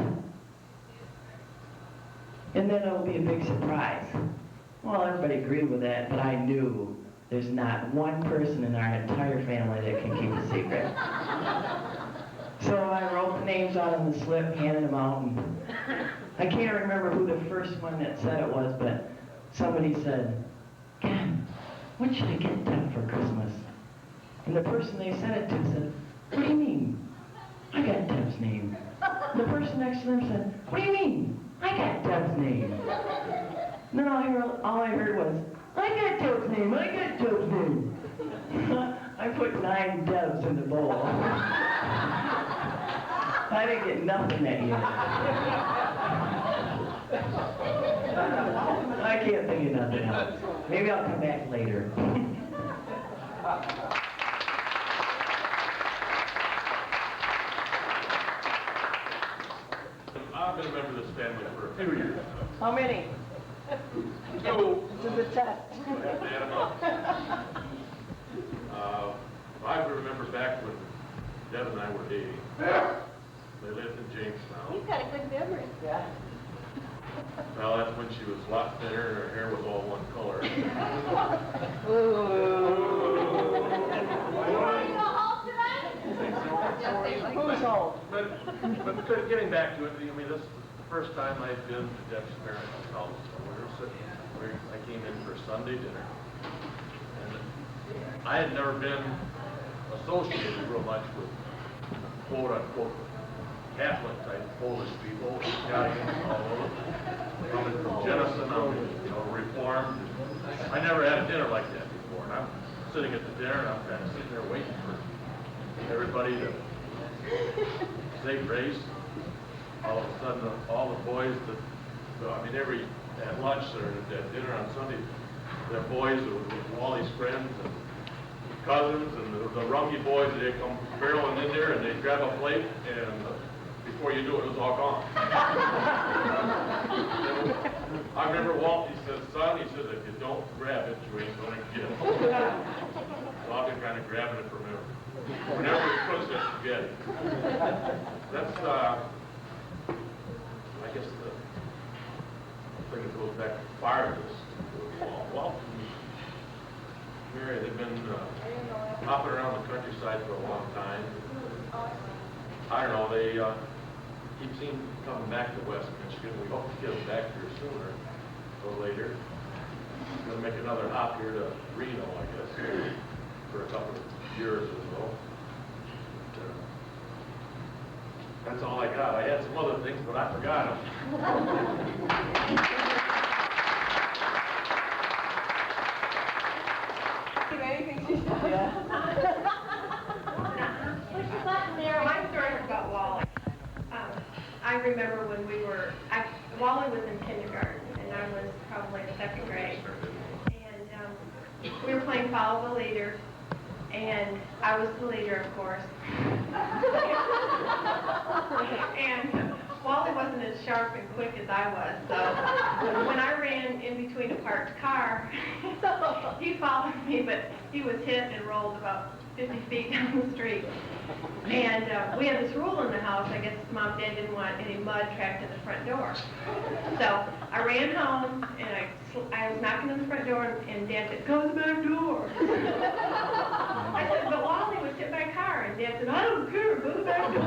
and then it'll be a big surprise." Well, everybody agreed with that, but I knew there's not one person in our entire family that can keep a secret. So I wrote the names out on the slip, handed them out, and I can't remember who the first one that said it was, but somebody said, "Ken, what should I get Deb for Christmas?" And the person they said it to said, "What do you mean? I got Deb's name." And the person next to them said, "What do you mean? I got Deb's name." And then all I heard was, "I got Deb's name, I got Deb's name." I put 9 Debs in the bowl. I didn't get nothing that year. I can't think of nothing else. Maybe I'll come back later. I've been a member of this family for a few years. How many? So, This is a test. I remember back when Deb and I were dating. They lived in Jamestown. He's got a good memory. Yeah. Well, that's when she was a lot thinner and her hair was all one color. Who's old? But getting back to it, I mean, this is the first time I've been to Deb's parents' house. So we were sitting, I came in for Sunday dinner. And I had never been associated real much with quote-unquote Catholic type Polish people, Italians, all over. Coming from Jenison, Reformed. I never had a dinner like that before. And I'm sitting at the dinner and I'm kind of sitting there waiting for everybody to say grace. All of a sudden, all the boys at lunch or at dinner on Sunday, their boys with Wally's friends and cousins and the Rungy boys, they come barreling in there and they grab a plate and before you do it, it was all gone. I remember Walt, he said, "Son," he said, "if you don't grab it, you ain't gonna get it." So I've been kind of grabbing it from whenever we cook that spaghetti. That's, I guess the thing that goes back to fire this. Walt and Mary, they've been hopping around the countryside for a long time. I don't know, they keep seeing coming back to West Michigan. We hope to get them back here sooner or later. We're going to make another hop here to Reno, I guess, for a couple of years or so. That's all I got. I had some other things, but I forgot them. Anything she said? My story about Wally. I remember when Wally was in kindergarten, and I was probably in 2nd grade. And we were playing Follow the Leader, and I was the leader, of course. And Wally wasn't as sharp and quick as I was, so when I ran in between a parked car, he followed me, but he was hit and rolled about 50 feet down the street. And we had this rule in the house, I guess Mom and Dad didn't want any mud tracked in the front door. So I ran home and I was knocking on the front door and Dad said, go to the back door. I said, but Wally was hit by a car. And Dad said, I don't care, go to the back door.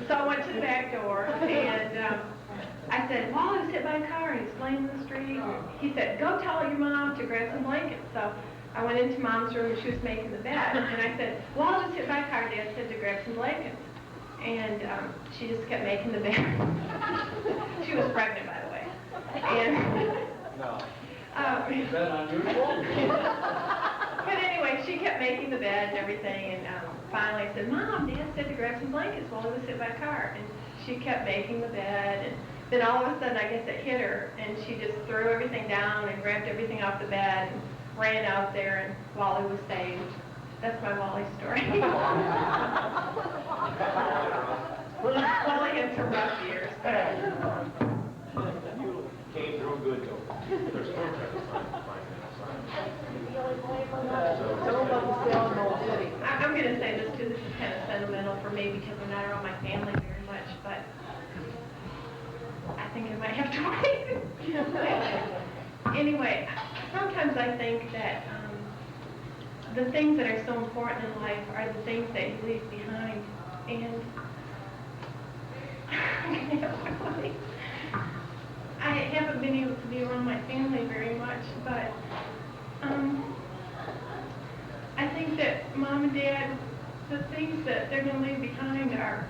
So I went to the back door and I said, Wally was hit by a car, and he's laying in the street. He said, go tell your mom to grab some blankets. So I went into Mom's room, and she was making the bed. And I said, Wally was hit by a car, Dad said to grab some blankets. And she just kept making the bed. She was pregnant, by the way. And, Is that unusual? but anyway, she kept making the bed and everything. And finally I said, Mom, Dad said to grab some blankets while he was hit by a car. And she kept making the bed. And then all of a sudden, I guess it hit her, and she just threw everything down and grabbed everything off the bed and ran out there, and Wally was saved. That's my Wally story. Wally had some rough years. Came through good though. I'm going to say this too. This is kind of sentimental for me because I'm not around my family very much, but I think I might have to wait. Anyway, sometimes I think that the things that are so important in life are the things that you leave behind. And I haven't been able to be around my family very much, but I think that Mom and Dad, the things that they're going to leave behind are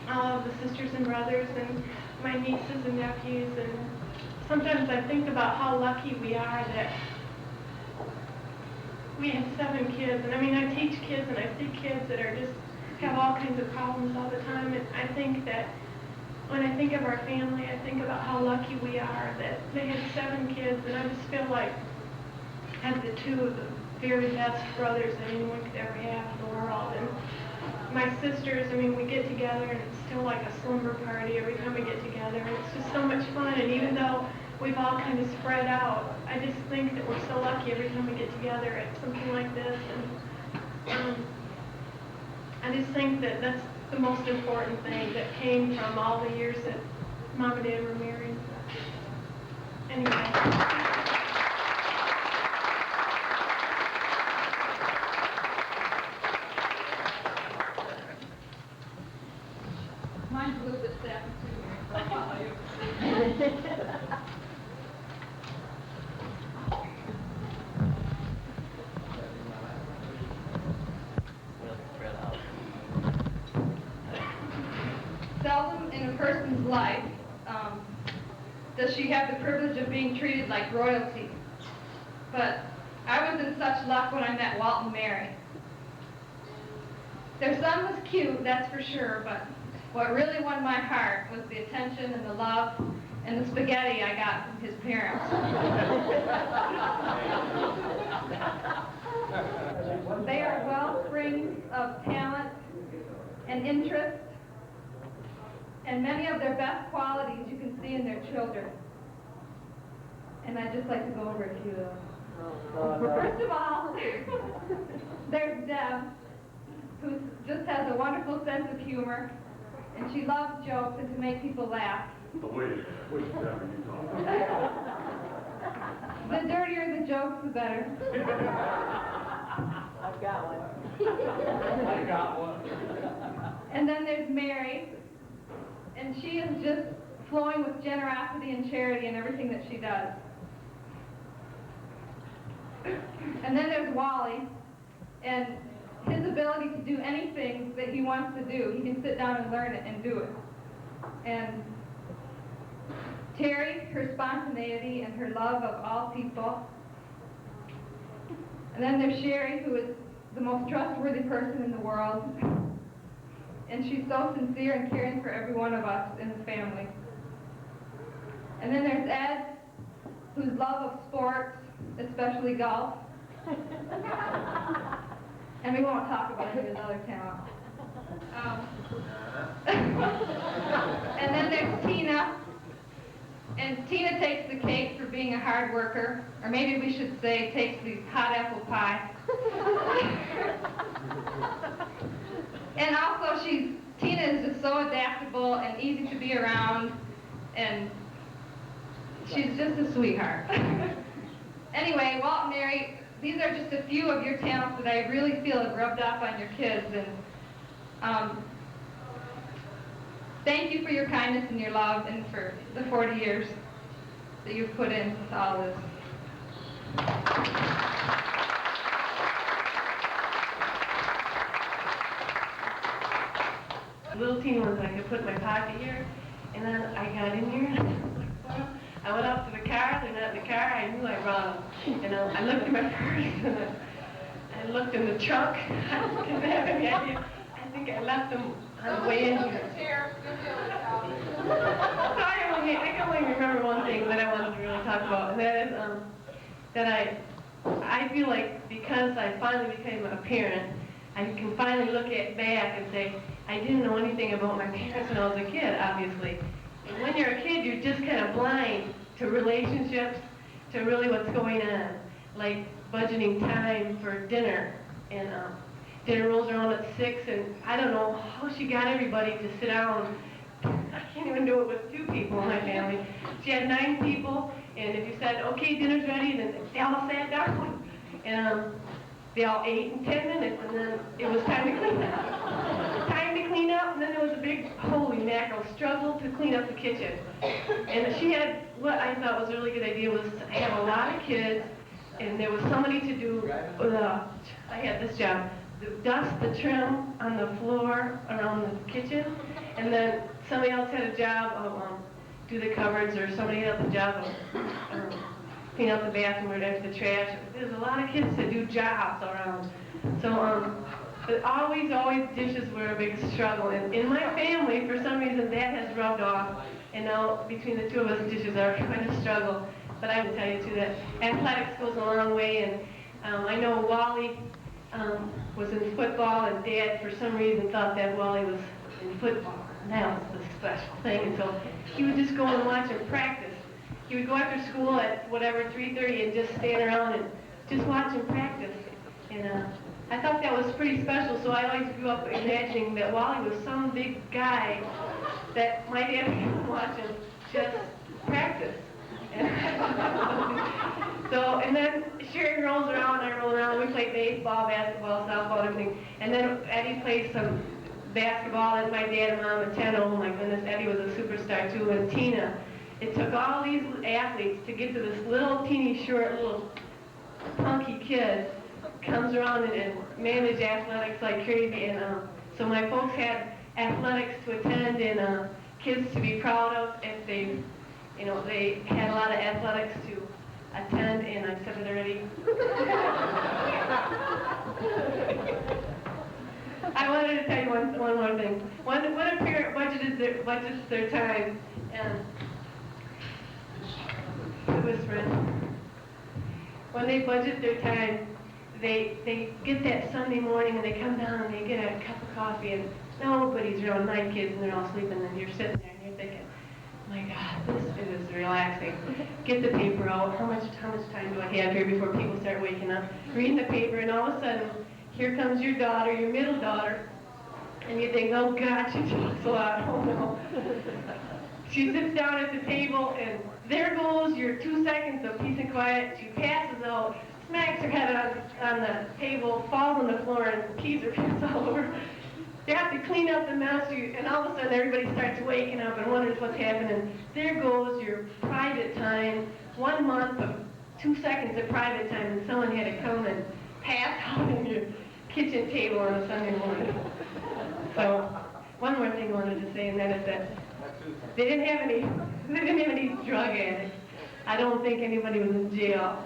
all of the sisters and brothers and my nieces and nephews. And sometimes I think about how lucky we are that we have 7 kids. And I mean, I teach kids and I see kids that are just have all kinds of problems all the time. And I think that when I think of our family, I think about how lucky we are that they had 7 kids. And I just feel like I have the 2 of the very best brothers that anyone could ever have in the world. And my sisters, I mean, we get together and it's still like a slumber party every time we get together. And it's just so much fun. And even though we've all kind of spread out, I just think that we're so lucky every time we get together at something like this. And I just think that that's the most important thing that came from all the years that Mom and Dad were married. Anyway. Mine's a little bit sad too. Seldom in a person's life does she have the privilege of being treated like royalty. But I was in such luck when I met Walt and Mary. Their son was cute, that's for sure, but what really won my heart was the attention and the love and the spaghetti I got from his parents. They are wellsprings of talent and interest, and many of their best qualities you can see in their children. And I'd just like to go over a few of them. First of all, there's Deb, who just has a wonderful sense of humor, and she loves jokes and to make people laugh. Wait a minute, which Deb are you talking about? The dirtier the jokes, the better. I've got one. I got one. And then there's Mary, and she is just flowing with generosity and charity in everything that she does. And then there's Wally, and his ability to do anything that he wants to do. He can sit down and learn it and do it. And Terry, her spontaneity and her love of all people. And then there's Sherry, who is the most trustworthy person in the world. And she's so sincere and caring for every one of us in the family. And then there's Ed, whose love of sports, especially golf. And we won't talk about his other talent. And then there's Tina, And Tina takes the cake for being a hard worker, or maybe we should say takes the hot apple pie. And also Tina is just so adaptable and easy to be around, and she's just a sweetheart. Anyway, Walt and Mary, these are just a few of your talents that I really feel have rubbed off on your kids, and thank you for your kindness and your love and for the 40 years that you've put into all this. Little teeny ones I could put in my pocket here, and then I got in here. I went up to the car, they're not in the car, I knew I brought them. And I looked in my purse, and I looked in the trunk. I didn't have any idea. I think I left them on the way in here. So I can only remember one thing that I wanted to really talk about, and that is that I feel like because I finally became a parent, I can finally look back and say, I didn't know anything about my parents when I was a kid, obviously. And when you're a kid, you're just kind of blind to relationships, to really what's going on, like budgeting time for dinner. And dinner rolls around at 6, and I don't know how she got everybody to sit down. I can't even do it with 2 people in my family. She had 9 people, and if you said, okay, dinner's ready, then they all sat down. And they all ate in 10 minutes, and then it was time to clean up. Time to clean up, and then there was a big, holy mackerel, struggle to clean up the kitchen. And she had, what I thought was a really good idea was to have a lot of kids, and there was somebody to do, I had this job, dust the trim on the floor around the kitchen, and then somebody else had a job of do the cupboards, or somebody else had a job of clean out the bathroom or empty the trash. There's a lot of kids to do jobs around. So, but always dishes were a big struggle. And in my family, for some reason, that has rubbed off. And now, between the 2 of us, dishes are kind of struggle. But I would tell you, too, that athletics goes a long way. And I know Wally was in football, and Dad, for some reason, thought that Wally was in football. And that was the special thing. And so he would just go and watch him practice. He would go after school at whatever, 3:30, and just stand around and just watch him practice. And I thought that was pretty special, so I always grew up imagining that Wally was some big guy that my dad would watch him just practice. So, and then Sherry rolls around, I roll around, we play baseball, basketball, softball, everything. And then Eddie plays some basketball, and my dad and mom attend. Oh my goodness, Eddie was a superstar too, and Tina. It took all these athletes to get to this little teeny short little punky kid comes around and manage athletics like crazy. And so my folks had athletics to attend and kids to be proud of if they, they had a lot of athletics to attend, and I said it already. I wanted to tell you one more thing. When a parent budgets their time, when they budget their time, they get that Sunday morning and they come down and they get a cup of coffee and nobody's around, 9 kids, and they're all sleeping, and you're sitting there and you're thinking, my God, this is relaxing. Get the paper out. How much time do I have here before people start waking up? Reading the paper, and all of a sudden, here comes your daughter, your middle daughter, and you think, oh God, she talks a lot. Oh no. She sits down at the table, and there goes your 2 seconds of peace and quiet. She passes out, smacks her head on the table, falls on the floor, and pees her pants all over. You have to clean up the mess, and all of a sudden everybody starts waking up and wonders what's happening. There goes your private time, 1 month of 2 seconds of private time, and someone had to come and pass out on your kitchen table on a Sunday morning. So, one more thing I wanted to say, and that is that they didn't have any drug addicts. I don't think anybody was in jail.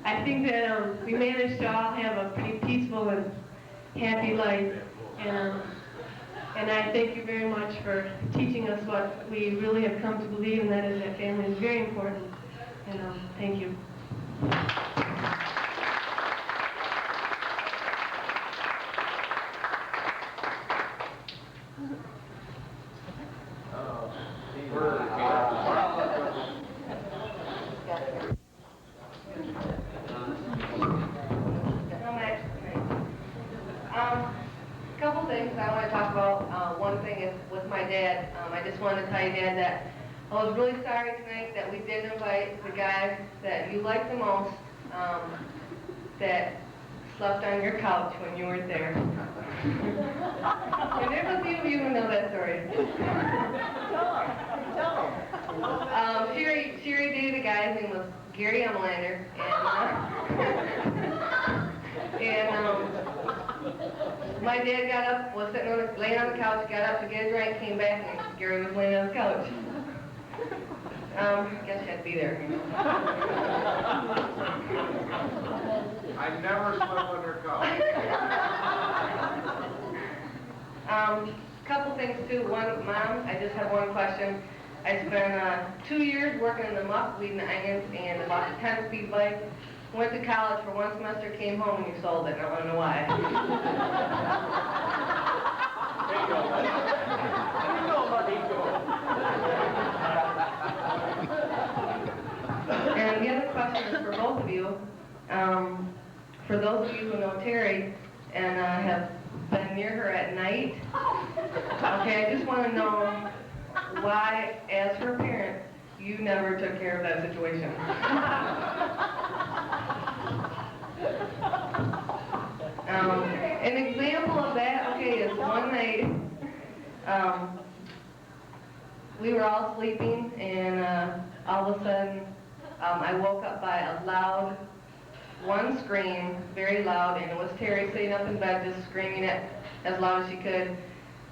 I think that we managed to all have a pretty peaceful and happy life. And I thank you very much for teaching us what we really have come to believe, and that is that family is very important. And thank you. Oh, I just wanted to tell you, Dad, that I was really sorry tonight that we didn't invite the guy that you like the most, that slept on your couch when you weren't there. And there's a few of you who know that story. Sherry dated a guy, his name was Gary Umlander, and my dad got up, was laying on the couch, got up to get a drink, came back, and Gary was laying on the couch. Guess you had to be there, you know. I never slept on her couch. Couple things too. One, Mom, I just have one question. I spent 2 years working in the muck, weeding onions, and about a 10-speed bike. Went to college for 1 semester, came home, and you sold it. I want to know why. And the other question is for both of you. For those of you who know Terry and have been near her at night, okay, I just want to know why, as her parent, you never took care of that situation. An example of that, okay, is one night, we were all sleeping, and all of a sudden, I woke up by a loud, one scream, very loud, and it was Terry sitting up in bed just screaming it as loud as she could.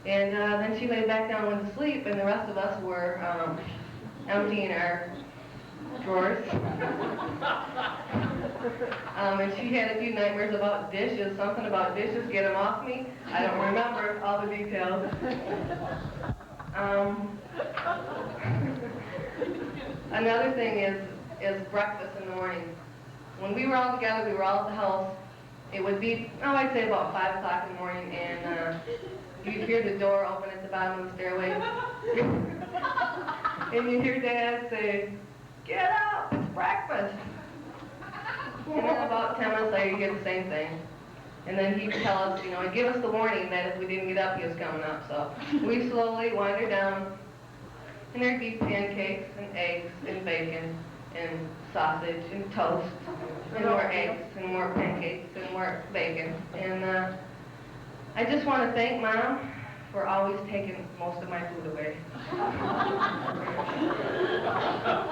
And then she lay back down and went to sleep, and the rest of us were emptying our drawers. And she had a few nightmares about dishes, something about dishes, get them off me. I don't remember all the details. Another thing is breakfast in the morning. When we were all together, we were all at the house. It would be, I'd say about 5 o'clock in the morning, and you'd hear the door open at the bottom of the stairway. And you hear Dad say, "Get up, it's breakfast." And then about 10 minutes later, you hear the same thing. And then he'd tell us, he'd give us the warning that if we didn't get up, he was coming up. So we slowly wandered down, and there'd be pancakes and eggs and bacon and sausage and toast and more eggs and more pancakes and more bacon. And I just want to thank Mom for always taking most of my food away.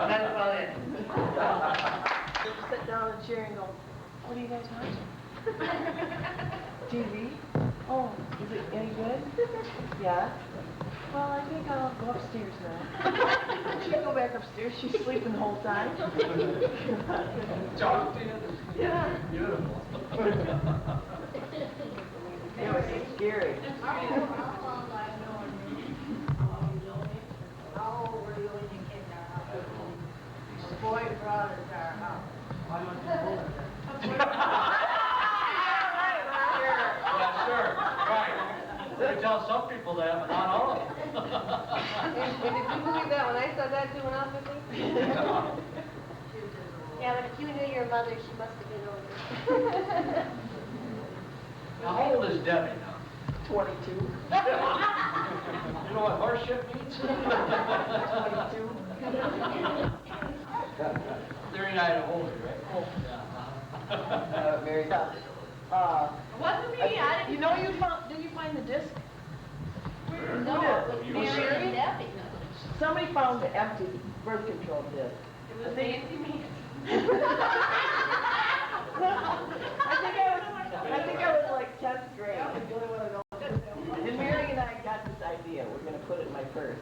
That's about it. Sit down and share and go, what are you guys watching? TV? Oh, is it any good? Yeah? Well, I think I'll go upstairs now. She can go back upstairs. She's sleeping the whole time. Talk to you. Yeah. Beautiful. It was scary. How old were you when you came to our house? Boy brought us to our house. Yeah, sure. Right. You tell some people that, but not all of them. And did you believe that when I said that too when I was 15? Yeah, but if you knew your mother, she must have been older. Now, how old is Debbie now? 22. You know what horseshit means? 22. 39 older, right? Oh, yeah. Very tough. Wasn't me, did you find the disc? No, it was Mary and Debbie. Somebody found the empty birth control disc. It was Nancy me. I think I was like 10th grade. And Mary and I got this idea. We're going to put it in my purse.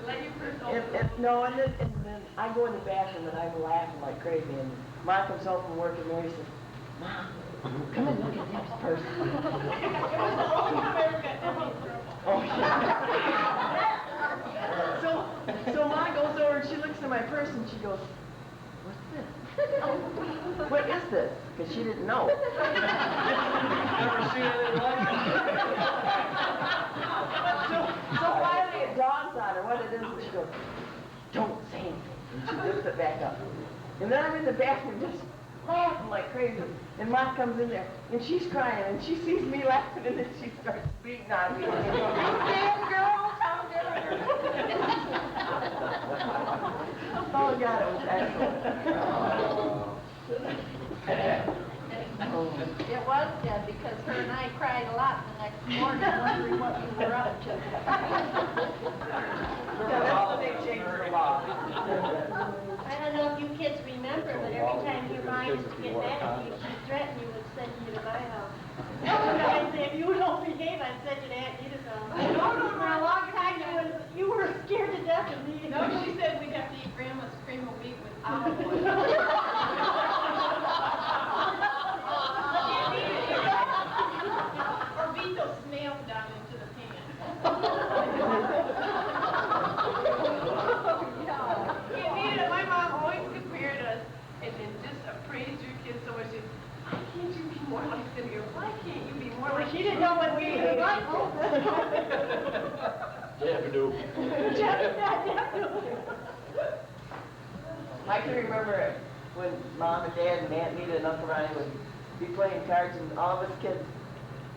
Let your purse And then I go in the bathroom and I'm laughing like crazy. And Mom comes home from work and Mary says, "Mom, come and look at Deb's purse." Oh, yeah. So Mom goes over and she looks at my purse and she goes, "What's this? What is this?" Because she didn't know. Never seen anything like it. So finally it dawns on her what it is, and she goes, "Don't say anything." And she lifts it back up. And then I'm in the bathroom just laughing like crazy. And Mom comes in there, and she's crying, and she sees me laughing, and then she starts beating on me. "You damn girl, how dare It was dead because her and I cried a lot the next morning wondering what you were up to. That's when they changed the law. I don't know if you kids remember, but every time your mom used to get mad at you, she'd threaten you with sending you to my house. I'd say, if you don't behave, I'd send you to Aunt Nita's house. No, For a long time, you were scared to death of me. No, she said we'd have to eat Grandma's cream of wheat with olive oil. Or beat those snails down into the pan. Yeah, Nita, my mom always compared us and then just appraised your kids so much. She said, why can't you be more like Cynthia? Why can't you be more like She didn't know what we did. I can remember when Mom and Dad and Aunt Nita and Uncle Ronnie would be playing cards and all of us kids.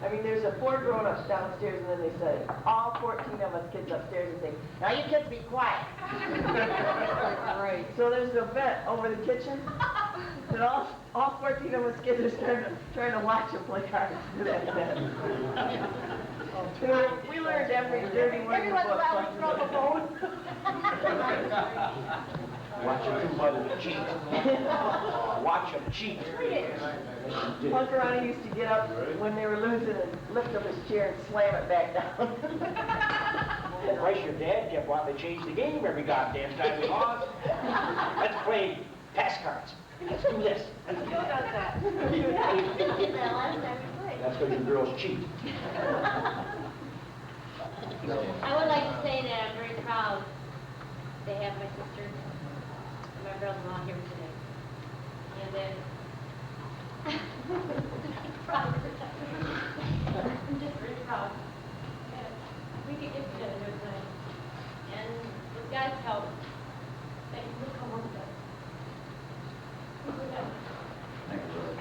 I mean, there's 4 grown-ups downstairs, and then they say, all 14 of us kids upstairs, and say, now you kids be quiet. Right. So there's a vet over the kitchen, and all 14 of us kids are trying to watch them play cards. We learned every dirty word in the book. Everyone's around from a phone. Watch your mother cheat. Watch them cheat. Uncle Ronnie used to get up when they were losing and lift up his chair and slam it back down. Christ, your dad kept wanting to change the game every goddamn time we lost. Let's play pass cards. Let's do this. Who does that? That's because you girls cheat. I would like to say that I'm very proud to have my sister and my brother-in-law here today. And then, I'm just very proud that we could get together tonight. And with God's help, that you will come home with us. Thank you, Lord.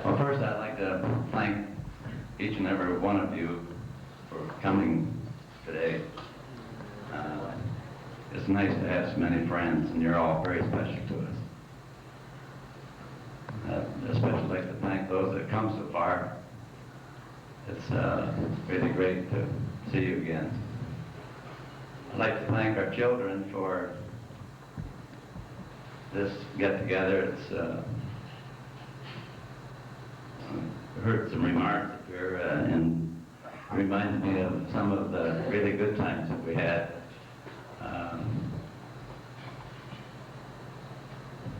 Well, first I'd like to thank each and every one of you for coming today. It's nice to have so many friends, and you're all very special to us. I'd especially like to thank those that come so far. It's really great to see you again. I'd like to thank our children for this get-together. It's heard some remarks here and reminded me of some of the really good times that we had.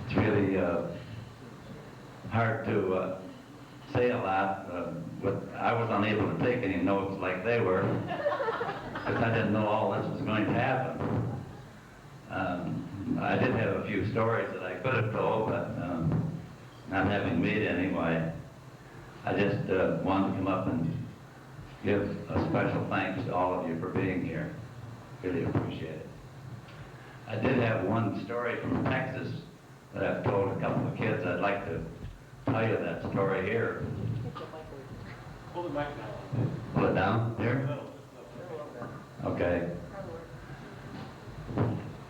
It's really hard to say a lot. I was unable to take any notes like they were because I didn't know all this was going to happen. I did have a few stories that I could have told, but not having made any, why, I just wanted to come up and give a special thanks to all of you for being here. Really appreciate it. I did have one story from Texas that I've told a couple of kids. I'd like to tell you that story here. Pull the mic down. Pull it down here? Okay.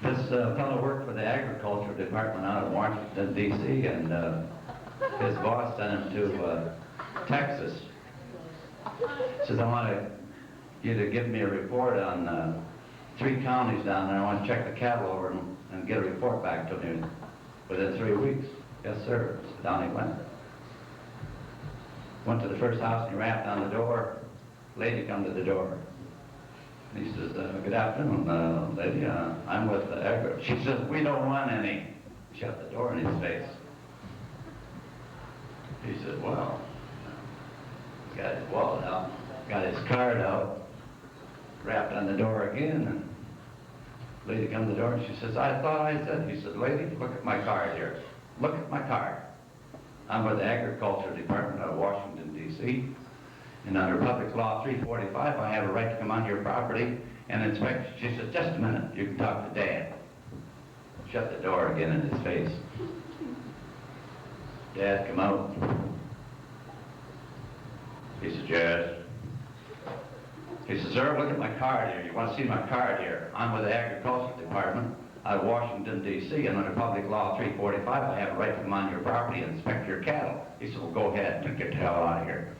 This fellow worked for the agriculture department out of Washington, D.C., and his boss sent him to Texas. Says, I want you to give me a report on 3 counties down there. I want to check the cattle over and get a report back to me within 3 weeks. Yes, sir. So down he went. Went to the first house and he rapped on the door. Lady come to the door. And he says, good afternoon, lady. I'm with the agri. She says, we don't want any. Shut the door in his face. He said, well, got his wallet out, got his card out, rapped on the door again, and lady come to the door and she says, I thought I said. He said, lady, look at my card here. Look at my card. I'm with the Agriculture Department of Washington, D.C., And under Public Law 345, I have a right to come onto your property and inspect. She says, just a minute, you can talk to Dad. Shut the door again in his face. Dad, come out. He says, yes. He says, sir, look at my card here. You want to see my card here? I'm with the Agricultural Department out of Washington, D.C., and under Public Law 345, I have a right to come on your property and inspect your cattle. He said, well, go ahead and get the hell out of here.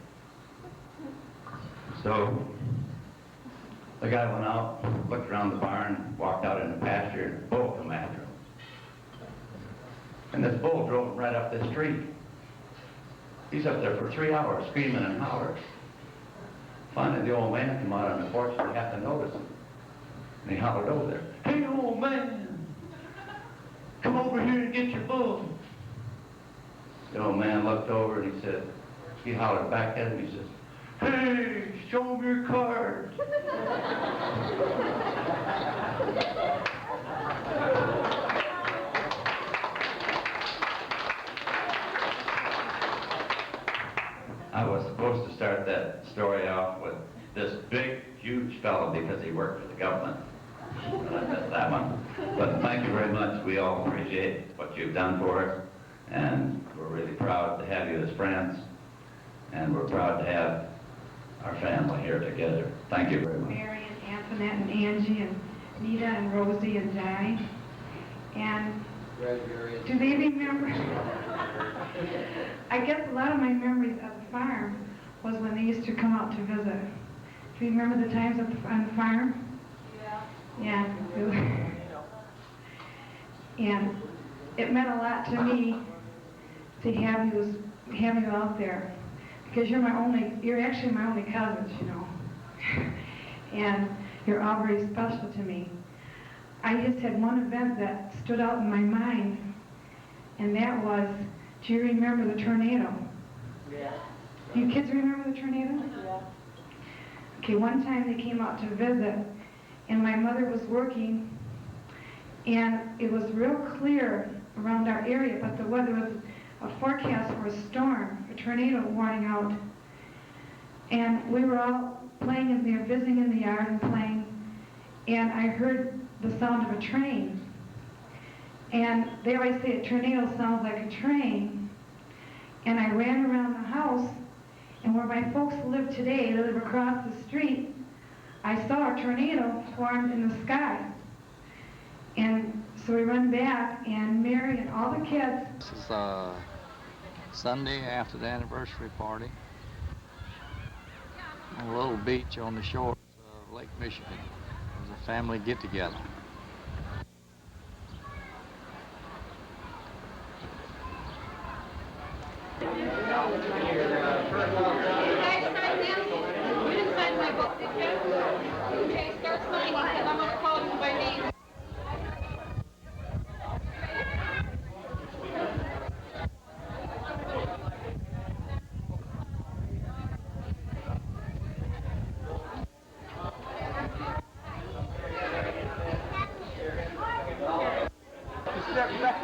So the guy went out, looked around the barn, walked out in the pasture, and a bull come after him. And this bull drove him right up the street. He's up there for 3 hours screaming and hollering. Finally, the old man came out on the porch and he had to notice him. And he hollered over there, hey, old man, come over here and get your bull. The old man looked over and he said, he hollered back at him, he says, hey, show him your card. I was supposed to start that story off with this big, huge fellow because he worked for the government. I missed that one. But thank you very much. We all appreciate what you've done for us. And we're really proud to have you as friends. And we're proud to have our family here together. Thank you very much. Mary and Antoinette and Angie and Nita and Rosie and Di. And do they remember? I guess a lot of my memories of the farm was when they used to come out to visit. Do you remember the times on the farm? Yeah. Yeah. And it meant a lot to me to have you out there, because you're actually my only cousins, you know. And you're all very special to me. I just had one event that stood out in my mind, and that was, do you remember the tornado? Yeah. Do you kids remember the tornado? Yeah. Okay, one time they came out to visit, and my mother was working, and it was real clear around our area, but the weather was a forecast for a storm, a tornado warning out. And we were all playing in there, visiting in the yard and playing, and I heard the sound of a train. And they always say a tornado sounds like a train. And I ran around the house, and where my folks live today, they live across the street, I saw a tornado formed in the sky. And so we run back, and Mary and all the kids. This is Sunday after the anniversary party on a little beach on the shore of Lake Michigan. It was a family get-together. You didn't sign my book, did you? Okay, start signing, because I'm going to call you by name. Step back.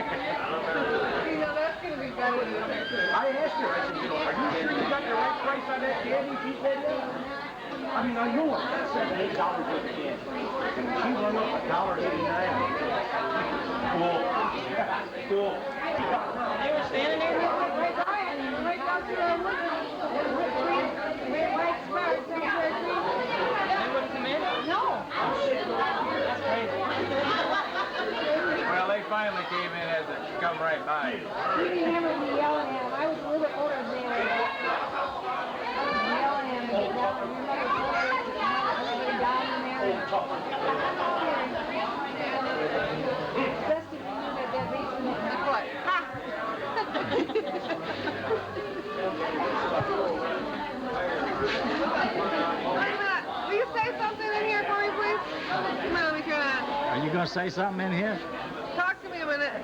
You know, that's going to be better than I asked her, I said, are you sure you got the right price on that candy? She said, yeah. I mean, I know it. $7, $8 worth of candy. She run up $1.89. Cool. Cool. They were standing there right down to the white smart. They wouldn't come in? No. That's crazy. Well, they finally came in as it come right by. You remember me yelling at him. I was a little bit older than him. I was yelling at him. Your mother told her to everybody down in there. Best if you knew that basement. What? Ha! Will you say something in here for me, please? Come on, let me turn on. Are you going to say something in here? Talk to me a minute.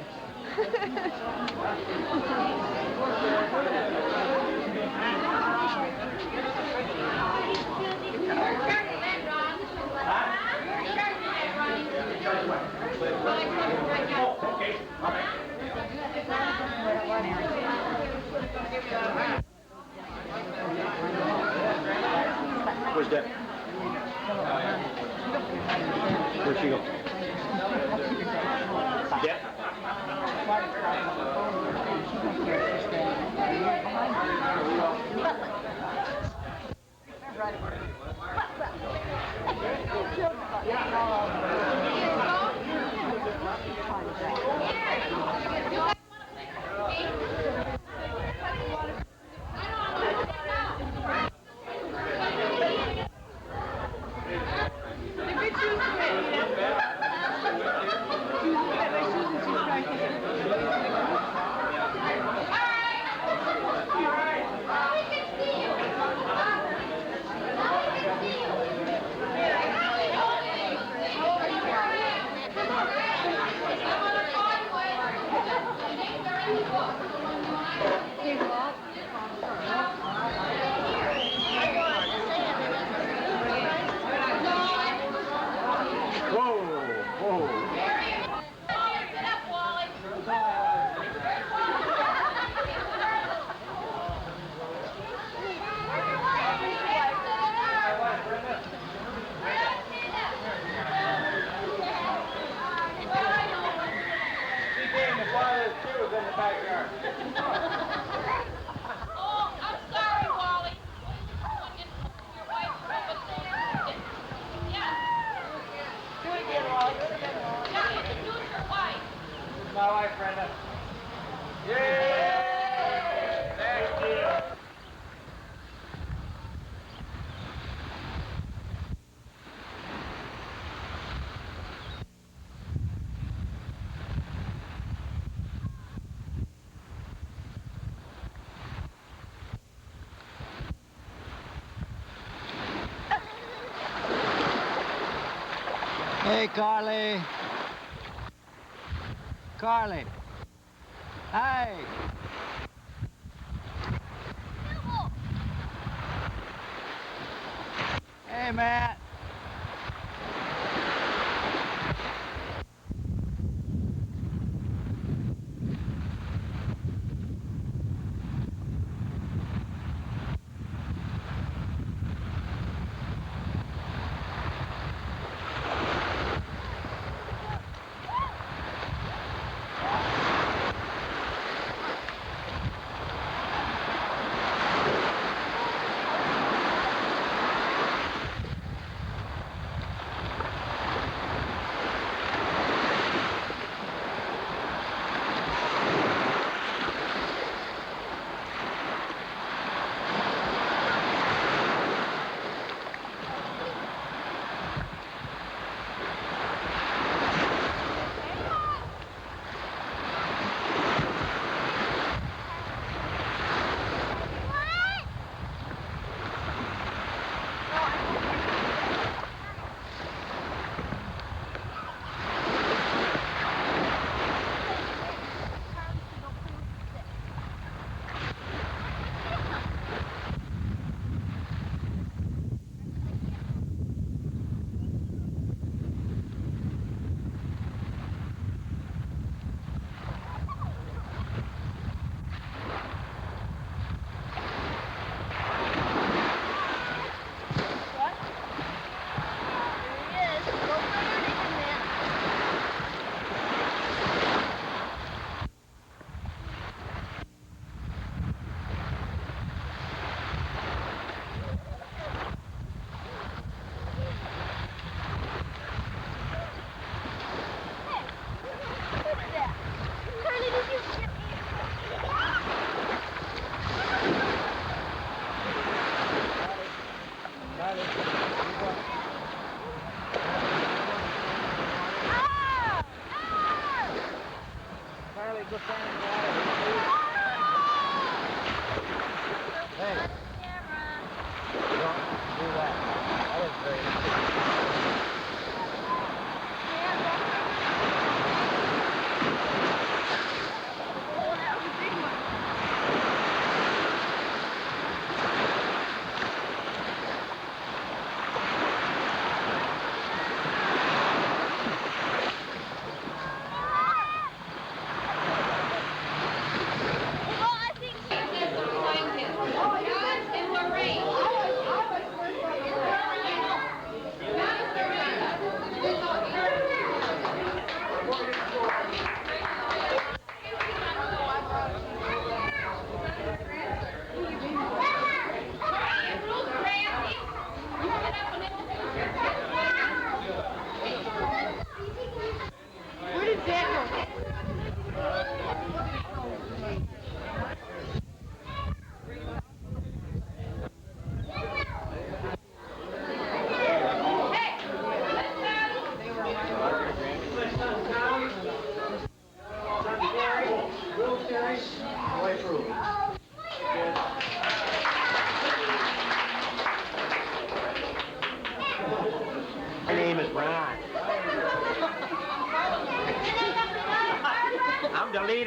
Okay. Where's Deb? Where'd she go? Deb? Hey, Carly. Carly. Hey. Hey, Matt.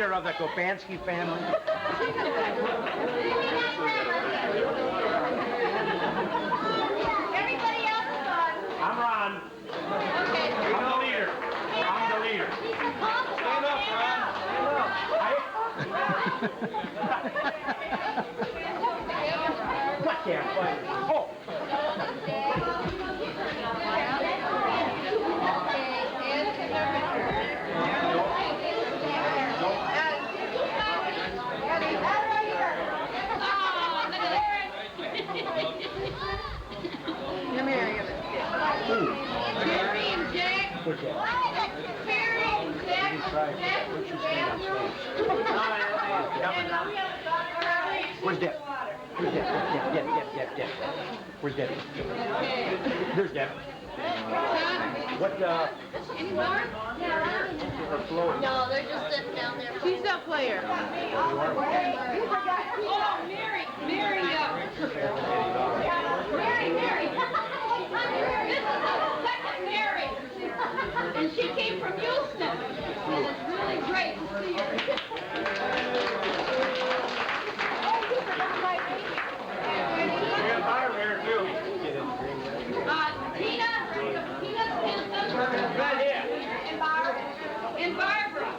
leader of the Kopansky family. Everybody else is on. I'm Ron. Okay. I'm the leader. I'm the leader. Stand up, Ron. What damn fight? Oh. Come here, Jerry and Jack. Where's that? Jerry and Jack. Jack was the bathroom. Where's Deb? Where's Deb? Deb. Where's Debbie? There's Deb. What, Any more? No, they're just sitting down there. She's that player. Oh, Mary. Mary. Mary. This is the second Mary. And she came from Houston. And it's really great to see her. We got Byron here too. Tina Stinson. Right here. And Barbara.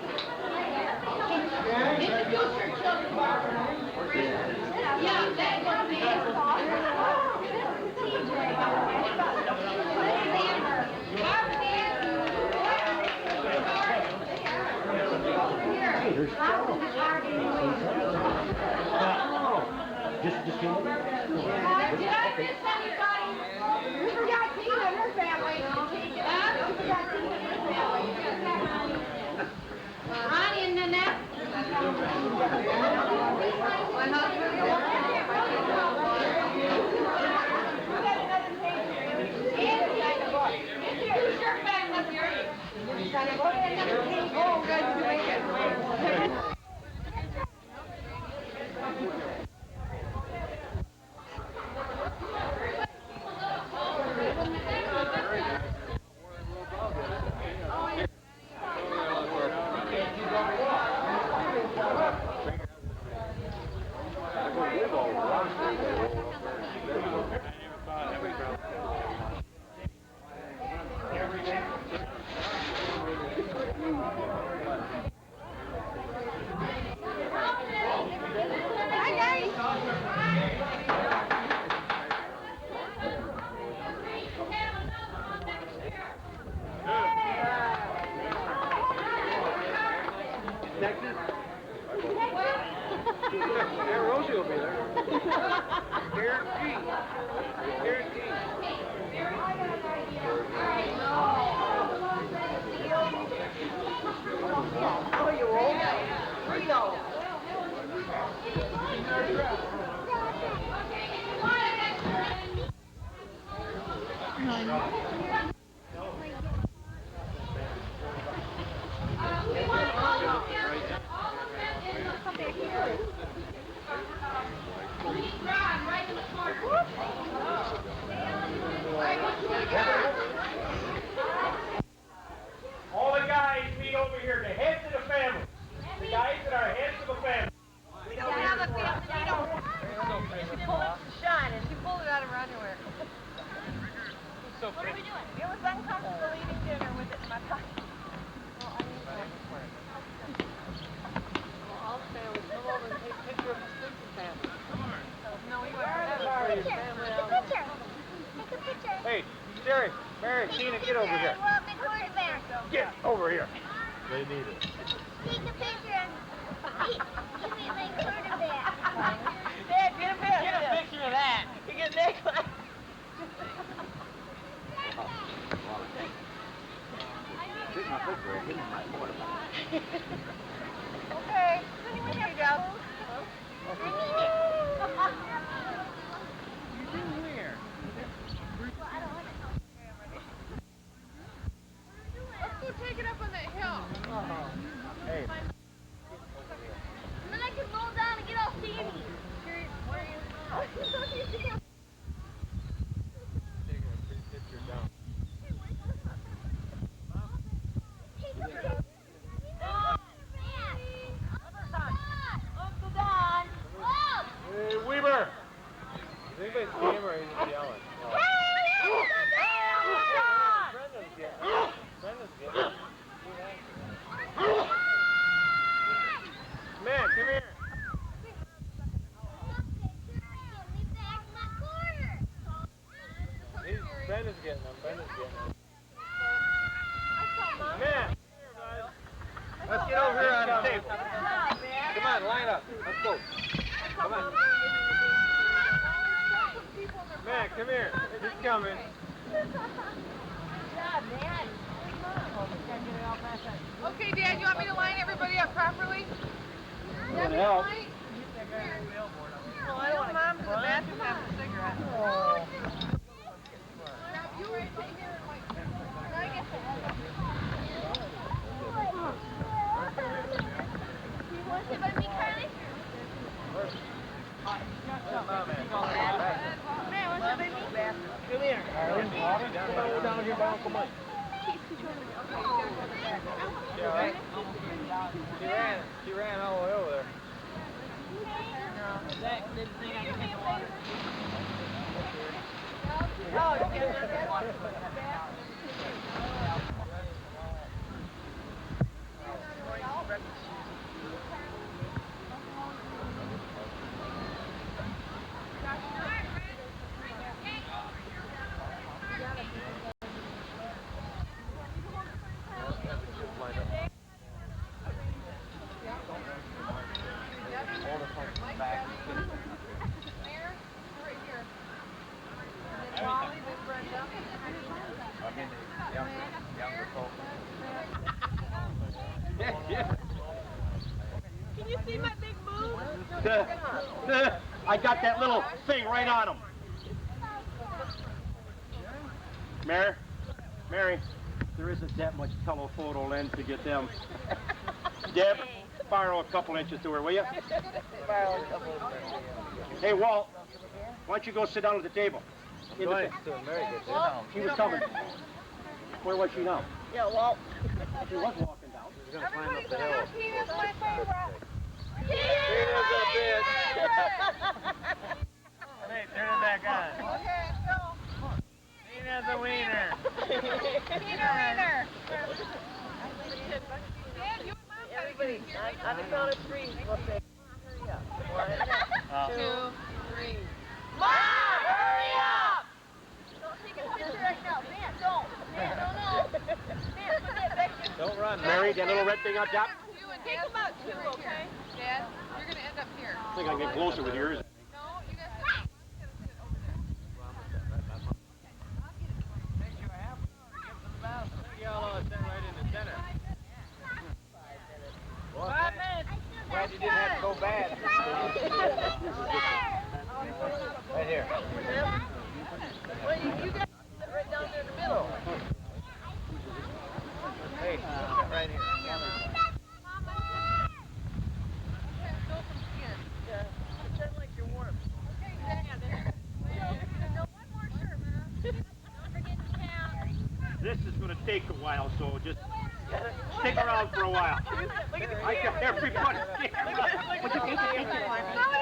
Introduce your children, Barbara. Yeah, that was me. just came in? Did I miss anybody? We forgot Tina and her family. We forgot Tina and her family. Ronnie and Nanette. My husband. Introduce your family up here. Oh, good. Rosie will be there. Guaranteed. Oh, you old? Reno. All the guys meet over here, the heads of the family. The guys that are heads of the family. We don't have a family. We don't. She pulled it from Sean, and she pulled it out of her underwear. What are we doing? It was uncomfortable eating dinner with it in my pocket. All the families come over and take a picture of the Stinson family. No, we went to the family. Take a picture. Take a picture. Hey, Jerry, Mary, Tina, get over here. I want my quarterback. Get over here. They need it. Take a picture. Give me my quarterback. Dad, get a picture of that. You get next one. Okay, here you go. Let's go take it up on that hill. Hey. Then I can roll down and get all sandy. anybody's camera, he's just yelling. Brenda's getting it. Brenda's getting it. Man, come here. Brenda's getting them. Brenda's getting them. Man, let's get over here on the table. Come on, line up. Let's go. Come on. Man, come here. He's coming. Okay, Dad, you want me to line everybody up properly? You want to help? Well, I don't want Mom to the bathroom have a cigarette. Oh. You were sitting here and like, You want to sit by me, Carly? Man, what's up, baby? Come here. Go down here by Uncle Mike. She ran all the way over there. Zach didn't think I could take the water. Oh, you get the water. Can you see my big move? I got that little thing right on him. Mary, there isn't that much telephoto lens to get them. Deb, borrow a couple inches to her, will you? Hey, Walt, why don't you go sit down at the table? Go ahead, Mary, go sit down. She was coming. Where was she now? Yeah, Walt. She was walking down. She's going to climb up the hill. Tina's my favorite. Tina's a bitch. Hey, turn it back on. Okay, go. Tina's a wiener. Tina Wiener. Everybody, on the count of three, we'll say, hurry up. 1, 2, 3. Mom, hurry up! Don't take a picture right now. Man, don't. Man, no. Man, put that back there. Don't run. Mary, that little red thing on top? Take about 2, okay? Dad, you're going to end up here. I think I can get closer with yours. No, you guys gotta sit over there. Yellow is right in the center. 5 minutes. Glad you didn't have to go bad. Right here. Well, you guys sit right down there in the middle. Hey, right here. Yeah, pretend like you're warm. Okay, Dad. No, one more shirt, man. Don't forget to count. This is going to take a while, so just stick around for a while. I got everybody.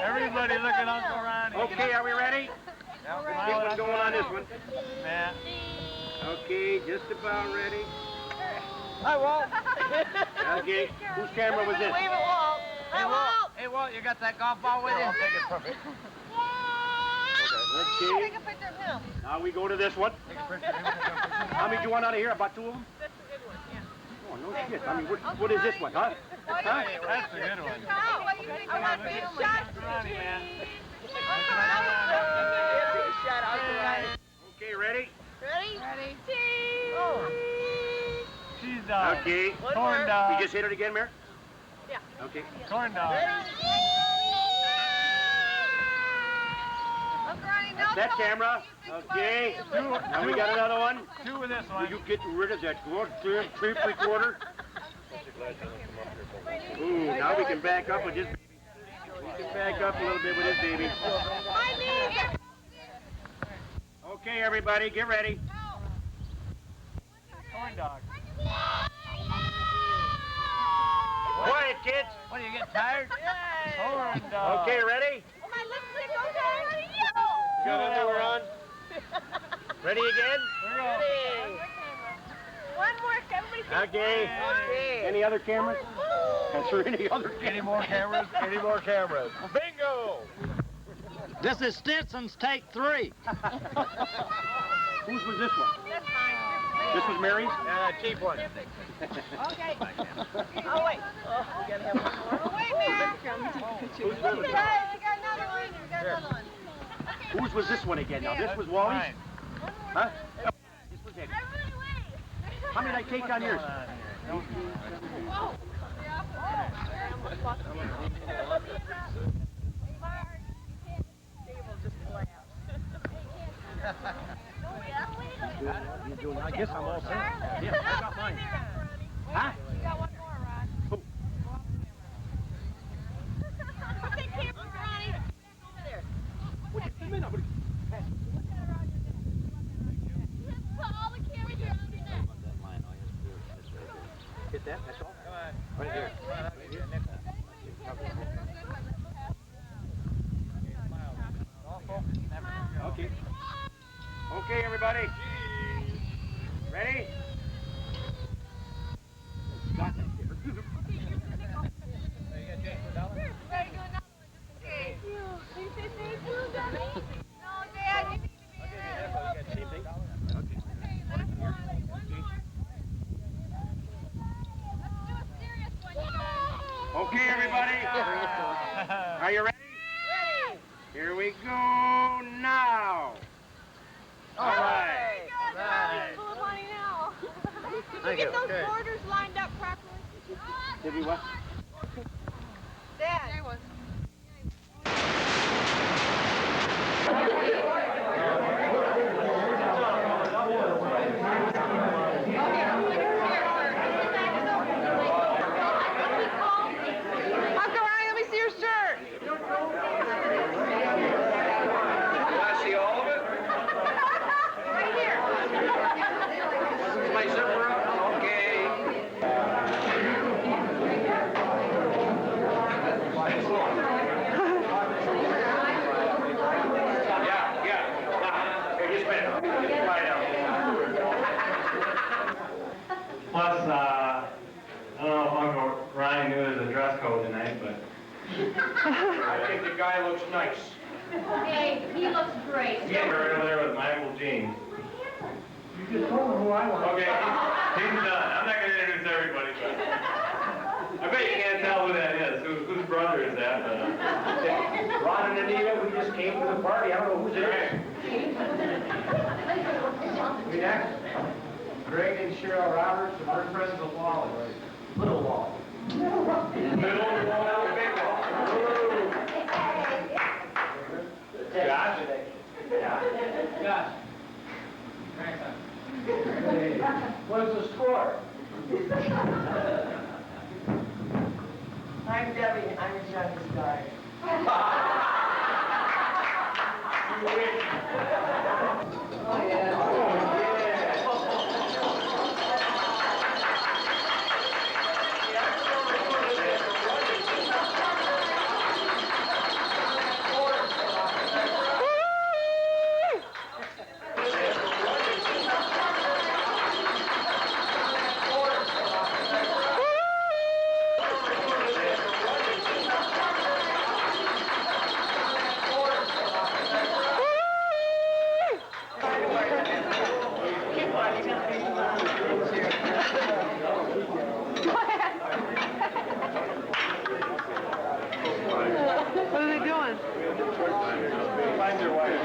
Everybody look at Uncle Ronnie. Okay, are we ready? Get what's going on this one. Matt. Okay, just about ready. Hi, Walt. Okay, whose camera was this? Wave at Walt. Hey, Walt. Hey, Walt, you got that golf ball with you? I'll take it perfect. Okay, Take a picture of him. now we go to this one. Take a picture. How many do you want out of here? About 2 of them? That's a good one, yeah. Oh, no shit. I mean, what is this one, huh? Hey, that's a good one. Oh, what do you think? I want big shots. Ronnie, man. Shut up, Ryan. Okay, ready? Ready? Ready? Oh. Cheese dog. Okay. One Corn more. dog. You just hit it again, Mary? Yeah. Okay. Corn dog. Uncle Ronnie, no. That camera. Okay. Now we got another one. 2 with this Will one. you get rid of that tape recorder? Ooh, now we can back up with this baby. We can back up a little bit with this baby. My knees. Okay, everybody, get ready. Corn dog. Quiet, kids. What, do you get tired? Corn dog. Okay, ready? My lipstick, okay? Got underwear on? Ready again? Ready. One more, everybody say Okay. Okay. Any other cameras? Is there any other cameras? Any more cameras? Any more cameras? Bingo! This is Stinson's take 3. Whose was this one? That's mine. This was Mary's? Cheap one. Okay. Oh, wait. Oh, we gotta have one more. Oh, wait, man. Whose was it? We got another one. We got another one. Whose was this one again now? This was Wally's? Huh? This was Eddie's. How many did I take on yours? Whoa. I guess I'm all set. Yeah, I got mine. Huh? You got one more, Ron. Who? Put the camera, Ronnie. Over there. What do you mean? Put all the cameras around your neck. Hit that, that's all? Come on. Right here. Okay. Okay, everybody. Ready? Got that. Okay. Can you say thank you, Daddy? No, Dad, you need to be here. Okay, last one. One more. Let's do a serious one, you guys. Okay, everybody. Are you ready? Ready. Here we go now. All right. Right. Full of money now. Did you get those borders lined up properly? Did we what? Dad. There was. Uncle Ryan, let me see your shirt. Can I see all of it? Right here. Is my zipper up? Okay. Yeah. Here, you spin it. Just try it out. Plus, I don't know if Uncle Ryan knew there was a dress code tonight, but I think the guy looks nice. Hey, he looks great. yeah, we're over there with Michael Jean. You just told me who I was. Okay, he's done. I'm not going to introduce everybody, but I bet you can't tell who that is. Whose brother is that? But, Ron and Anita, we just came to the party. I don't know who's there. We next. Greg and Cheryl Roberts, and we're friends of Walt. Little Walt. Little Walt, big Walt. Josh? Josh. What's the score? I'm Debbie, I'm his youngest daughter. Oh, yeah. What are they doing? Find your wife.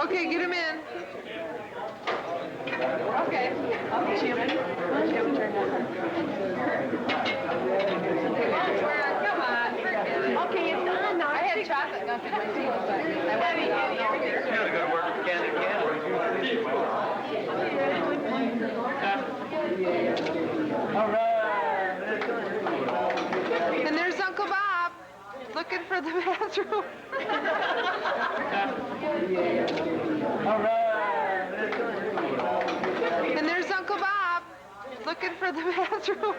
Okay, get him in. Okay. Jim. Jim, turn Come on. Okay, it's on now. I had chocolate gunk in my teeth, but I wasn't here. You gotta go to work with Candy All right. And there's Uncle Bob looking for the bathroom. All right. And there's Uncle Bob looking for the bathroom.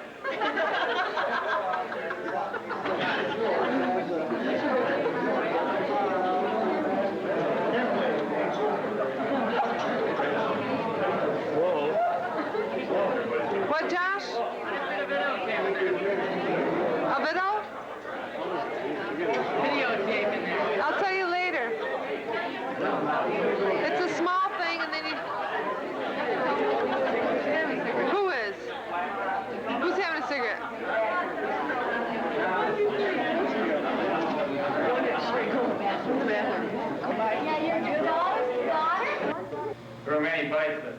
It's a small thing, and then you... Who is? Who's having a cigarette? There were many fights, but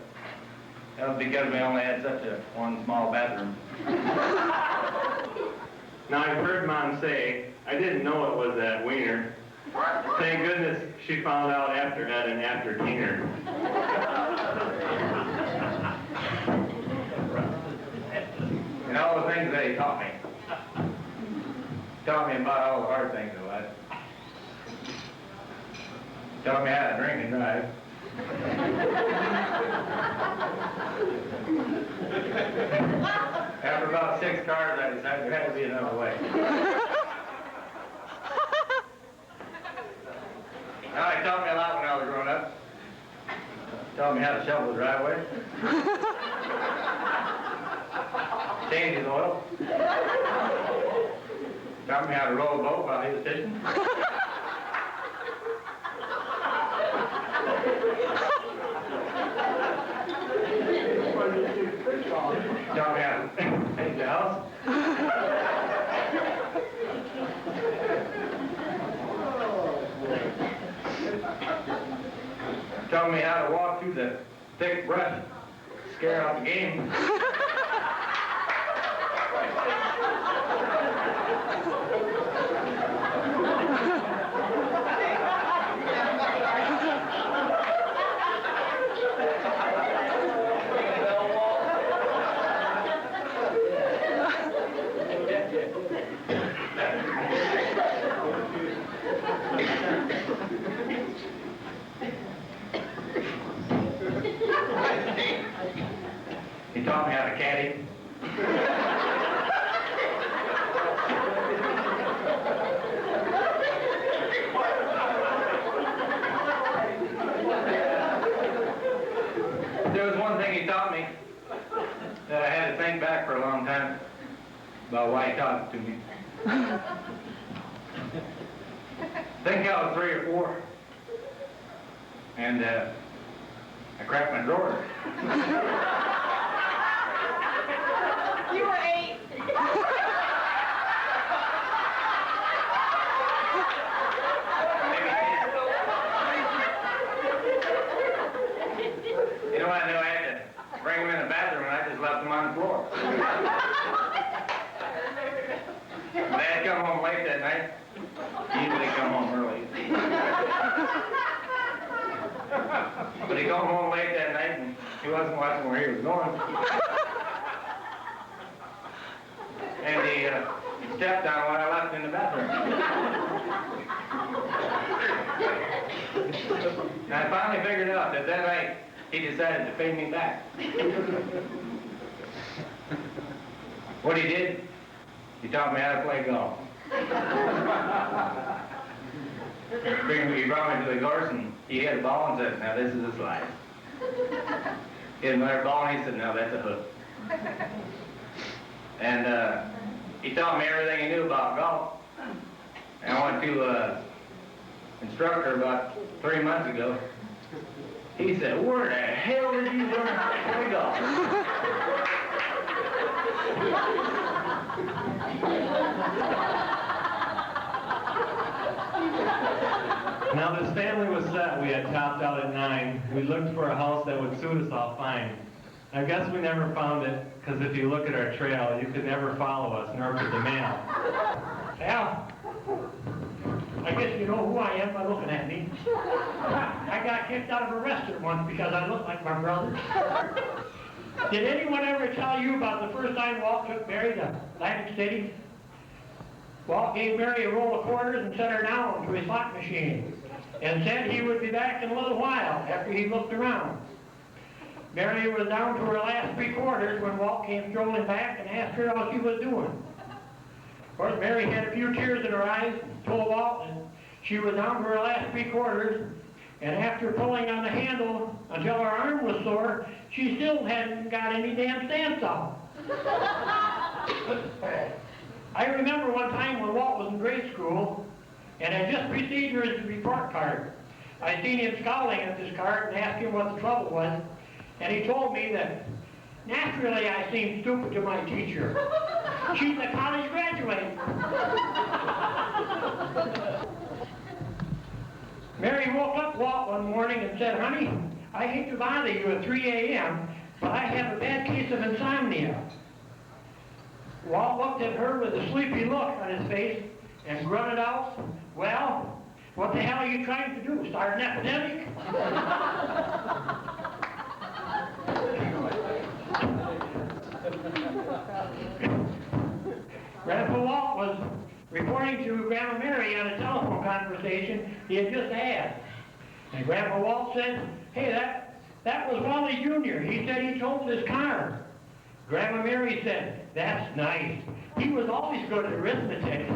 that was because we only had such a one small bathroom. Now, I've heard Mom say, I didn't know it was that wiener. Thank goodness she found out after that and after teener. And all the things that he taught me. Taught me about all the hard things in life. Taught me how to drink and drive. After about 6 cars, I decided there had to be another way. Now, he taught me a lot when I was growing up. Taught me how to shovel the driveway. Change his oil. Taught me how to row a boat while he was fishing. Taught me how to paint the house. Taught me how to walk through the thick brush, scare out the game. He taught me how to caddy. There was one thing he taught me that I had to think back for a long time about why he taught it to me. I think I was 3 or 4, and I cracked my drawer. You were 8. You know, I knew I had to bring him in the bathroom, and I just left him on the floor. Dad come home late that night. He usually come home early. But he come home late that night, and he wasn't watching where he was going. And he stepped on what I left in the bathroom. And I finally figured out that night he decided to pay me back. What he did, he taught me how to play golf. He brought me to the course, and he had a ball and said, now this is a slide. He had another ball, and he said, now that's a hook. And he taught me everything he knew about golf. And I went to an instructor about 3 months ago. He said, where the hell did you learn how to play golf? Now this family was set. We had topped out at 9. We looked for a house that would suit us all fine. I guess we never found it, because if you look at our trail, you could never follow us, nor could the mail. Al, I guess you know who I am by looking at me. I got kicked out of a restaurant once because I look like my brother. Did anyone ever tell you about the first time Walt took Mary to Atlantic City? Walt gave Mary a roll of quarters and set her down to his slot machine and said he would be back in a little while after he looked around. Mary was down to her last 3 quarters when Walt came strolling back and asked her how she was doing. Of course, Mary had a few tears in her eyes and told Walt that she was down to her last 3 quarters, and after pulling on the handle until her arm was sore, she still hadn't got any damn stance off. I remember one time when Walt was in grade school and had just received his report card. I seen him scowling at this cart and asked him what the trouble was. And he told me that naturally I seemed stupid to my teacher. She's a college graduate. Mary woke up Walt one morning and said, "Honey, I hate to bother you at 3 a.m., but I have a bad case of insomnia." Walt looked at her with a sleepy look on his face and grunted out, "Well, what the hell are you trying to do, start an epidemic?" Grandpa Walt was reporting to Grandma Mary on a telephone conversation he had just had. And Grandpa Walt said, "Hey, that was Wally Jr. He said he totaled his car." Grandma Mary said, "That's nice. He was always good at arithmetic."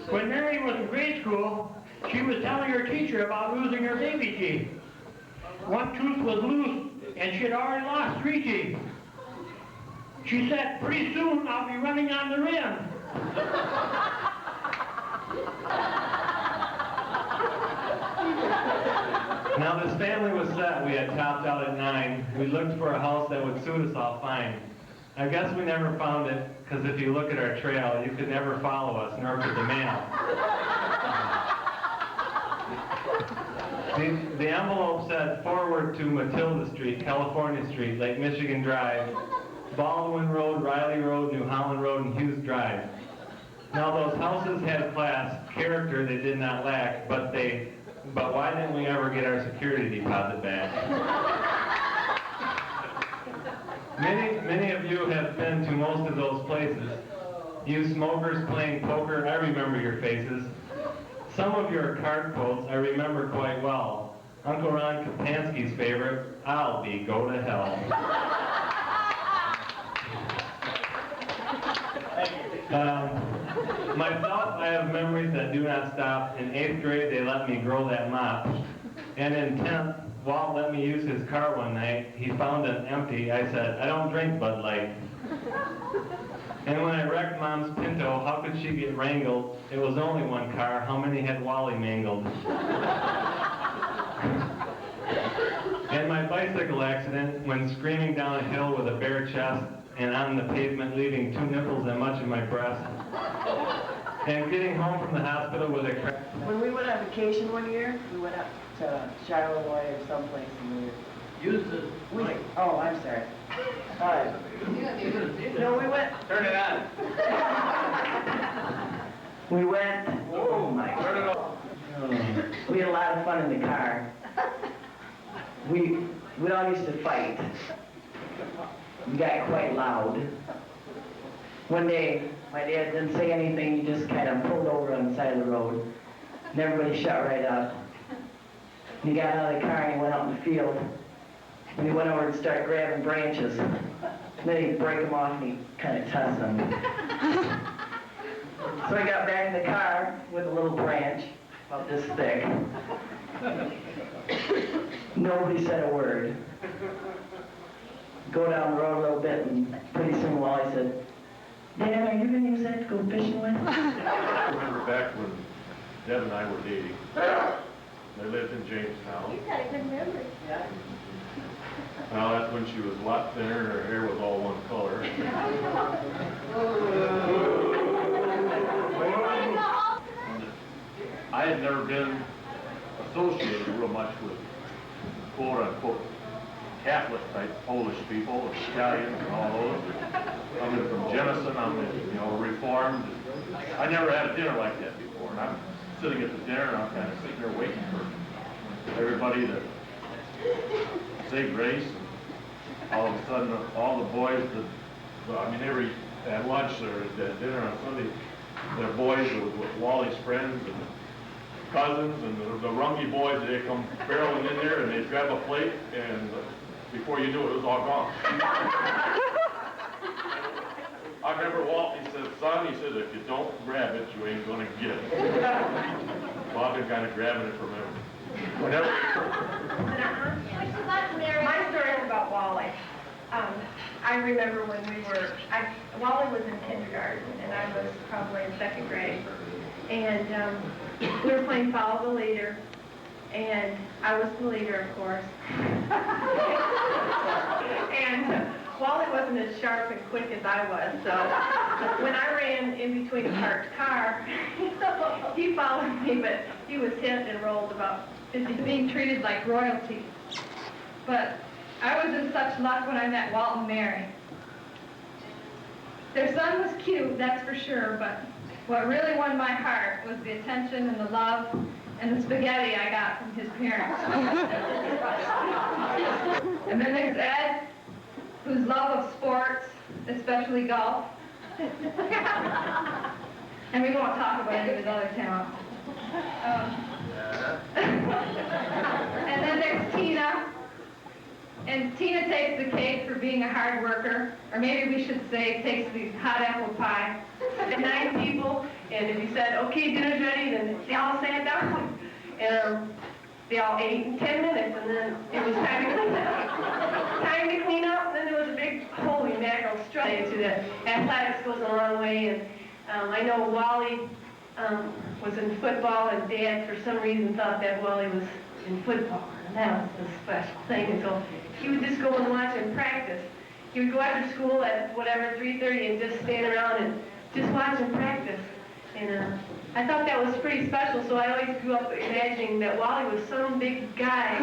When Mary was in grade school, she was telling her teacher about losing her baby teeth. One tooth was loose, and she had already lost 3 teeth. She said, "Pretty soon I'll be running on the rim." Now this family was set. We had topped out at 9. We looked for a house that would suit us all fine. I guess we never found it, because if you look at our trail, you could never follow us, nor could the mail. The envelope said, "Forward to Matilda Street, California Street, Lake Michigan Drive, Baldwin Road, Riley Road, New Holland Road, and Hughes Drive." Now those houses had class, character they did not lack, but why didn't we ever get our security deposit back? Many of you have been to most of those places. You smokers playing poker, I remember your faces. Some of your card quotes I remember quite well. Uncle Ron Kapansky's favorite, "I'll be go to hell." Myself, I have memories that do not stop. In 8th grade, they let me grow that mop. And in 10th, Walt let me use his car one night. He found it empty. I said, "I don't drink Bud Light." And when I wrecked Mom's Pinto, how could she get wrangled? It was only one car. How many had Wally mangled? And my bicycle accident, when screaming down a hill with a bare chest and on the pavement leaving 2 nipples and much of my breast. And getting home from the hospital with a crack. When we went on vacation one year, we went up to Charleroi or someplace and we Use the mic. Oh, I'm sorry. No, we went. Turn it on. We went. Oh my God. Turn it off. We had a lot of fun in the car. We all used to fight. We got quite loud. One day, my dad didn't say anything. He just kind of pulled over on the side of the road, and everybody shut right up. And he got out of the car and he went out in the field. And he went over and started grabbing branches. And then he'd break them off and he'd kind of toss them. So I got back in the car with a little branch, about this thick. Nobody said a word. Go down the road a little bit, and pretty soon Wally said, "Dad, are you going to use that to go fishing with?" I remember back when Deb and I were dating. They lived in Jamestown. You've got a good memory. Yeah. Well, that's when she was a lot thinner and her hair was all one color. I had never been associated real much with quote-unquote Catholic type Polish people, Italians and all those. Coming from Jennison, I'm Reformed. I never had a dinner like that before. And I'm sitting at the dinner and I'm kind of sitting there waiting for everybody to say grace. And all of a sudden, all the boys they were at lunch or at dinner on Sunday. Their boys with Wally's friends and cousins and the Rungy boys, they come barreling in there and they'd grab a plate and before you knew it, it was all gone. I remember Walt, he said, "Son," he said, "if you don't grab it, you ain't gonna get it." Well, I've been kind of grabbing it from him. My story is about Wally. remember when Wally was in kindergarten, and I was probably in second grade, and we were playing Follow the Leader, and I was the leader, of course. And Wally wasn't as sharp and quick as I was, so when I ran in between a parked car, he followed me, but he was hit and rolled about 50 feet. Being treated like royalty. But I was in such luck when I met Walt and Mary. Their son was cute, that's for sure, but what really won my heart was the attention and the love and the spaghetti I got from his parents. And then there's Ed, whose love of sports, especially golf. And we won't talk about any of his other talents. And then there's Tina. And Tina takes the cake for being a hard worker, or maybe we should say takes the hot apple pie. The 9 people, and if you said, okay, dinner's ready, then they all sat down. And they all ate in 10 minutes, and then it was time to clean up. Time to clean up, and then there was a big, holy mackerel, straight into the athletics goes a long way. And I know Wally was in football, and Dad, for some reason, thought that Wally was in football. And that was the special thing. And so he would just go and watch him practice. He would go after school at whatever, 3:30, and just stand around and just watch him practice. And I thought that was pretty special, so I always grew up imagining that Wally was some big guy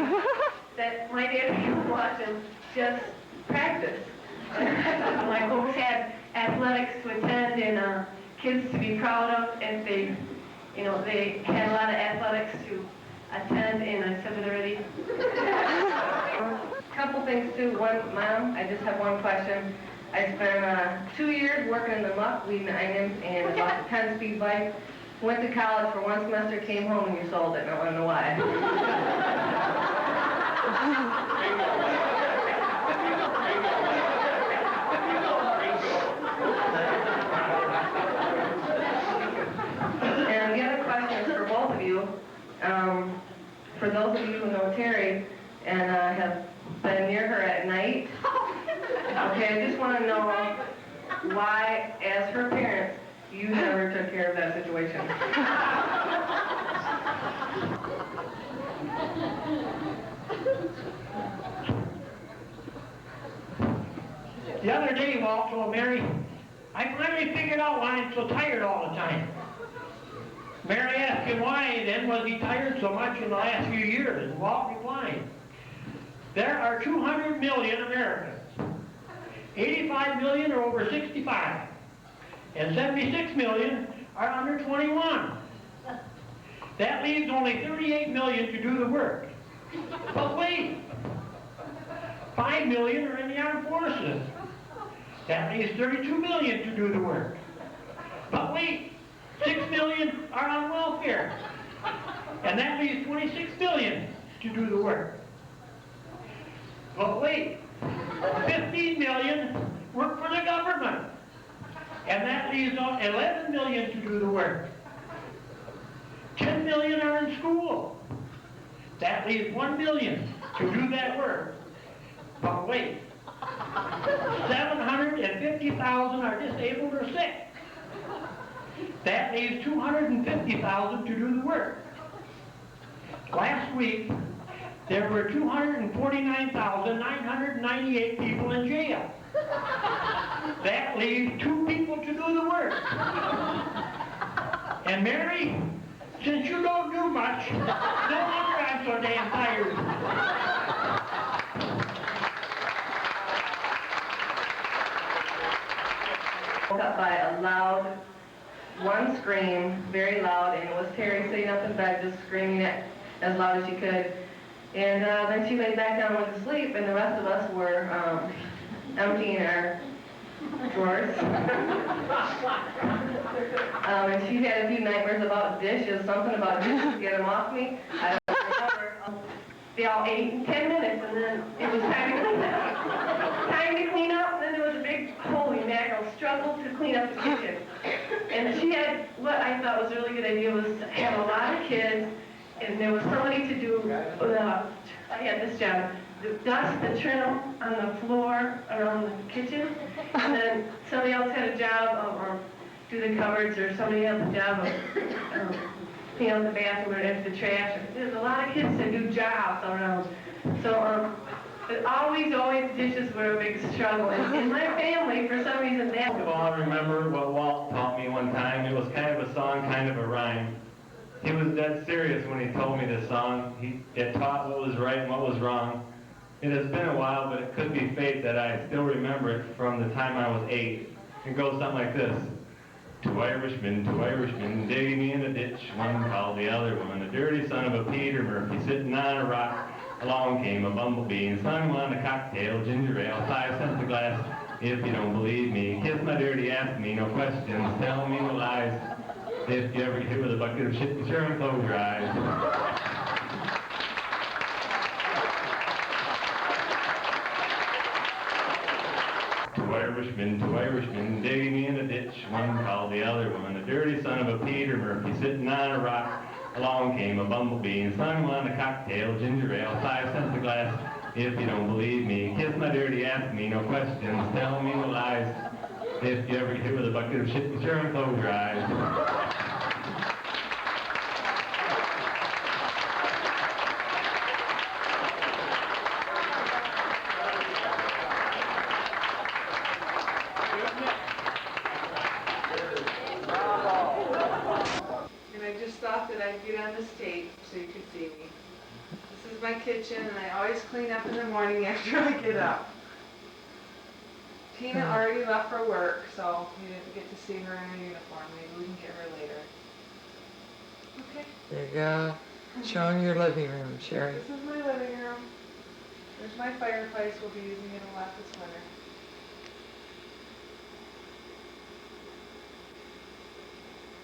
that my dad would watch him just practice. My folks had athletics to attend and kids to be proud of, and they had a lot of athletics to attend, and I said it already. Couple things too. One, Mom, I just have one question. I spent 2 years working in the muck, weeding onions, and about a 10-speed bike. Went to college for 1 semester, came home, and you sold it, and I want to know why. And the other question is for both of you. For those of you who know Terry and have been near her at night, okay, I just want to know why, as her parents, you never took care of that situation. The other day, Walt told Mary, I finally figured out why I'm so tired all the time. Mary asked him why, then, was he tired so much in the last few years? And Walt replied, there are 200 million Americans. 85 million are over 65. And 76 million are under 21. That leaves only 38 million to do the work. But wait, 5 million are in the armed forces. That leaves 32 million to do the work. But wait, 6 million are on welfare. And that leaves 26 million to do the work. But wait, 15 million work for the government. And that leaves 11 million to do the work. 10 million are in school. That leaves 1 million to do that work. But wait, 750,000 are disabled or sick. That leaves 250,000 to do the work. Last week, there were 249,998 people in jail. That leaves 2 people to do the work. And Mary, since you don't do much, no wonder I'm so damn tired. Woke up by a loud, one scream, very loud, and it was Terry sitting up in bed just screaming it as loud as she could. And then she laid back down and went to sleep, and the rest of us were emptying our drawers. And she had a few nightmares about dishes, something about dishes to get them off me. I don't remember. They all ate in 10 minutes, and then it was time to clean up. Time to clean up, and then there was a big, holy mackerel, struggle to clean up the kitchen. And she had, what I thought was a really good idea was to have a lot of kids, and there was somebody to do, I had this job, dust and trim on the floor around the kitchen. And then somebody else had a job of, or do the cupboards, or somebody had a job of clean out the bathroom or empty the trash. There's a lot of kids that do jobs around. So but always dishes were a big struggle. And in my family, for some reason, that... First of all, I remember what Walt taught me one time. It was kind of a song, kind of a rhyme. He was dead serious when he told me this song. It taught what was right and what was wrong. It has been a while, but it could be fate that I still remember it from the time I was 8. It goes something like this. Two Irishmen, digging me in a ditch. One called the other one a dirty son of a Peter Murphy, sitting on a rock. Along came a bumblebee and sung him on a cocktail, ginger ale, 5 cents a glass. If you don't believe me, kiss my dirty ass, me no questions, tell me no lies. If you ever get hit with a bucket of shit, be sure and close your eyes. Two Irishmen, digging me in a ditch. One called the other one a dirty son of a Peter Murphy, sitting on a rock. Along came a bumblebee and sung him on a cocktail, ginger ale, 5 cents a glass. If you don't believe me, kiss my dirty ass, me no questions, tell me no lies. If you ever get hit with a bucket of shit, be sure and close your eyes. Get on the stage so you could see me. This is my kitchen, and I always clean up in the morning after I get up. Tina already left for work, so you didn't get to see her in her uniform. Maybe we can get her later. Okay. There you go. Showing your living room, Sherry. This is my living room. There's my fireplace. We'll be using it a lot this winter.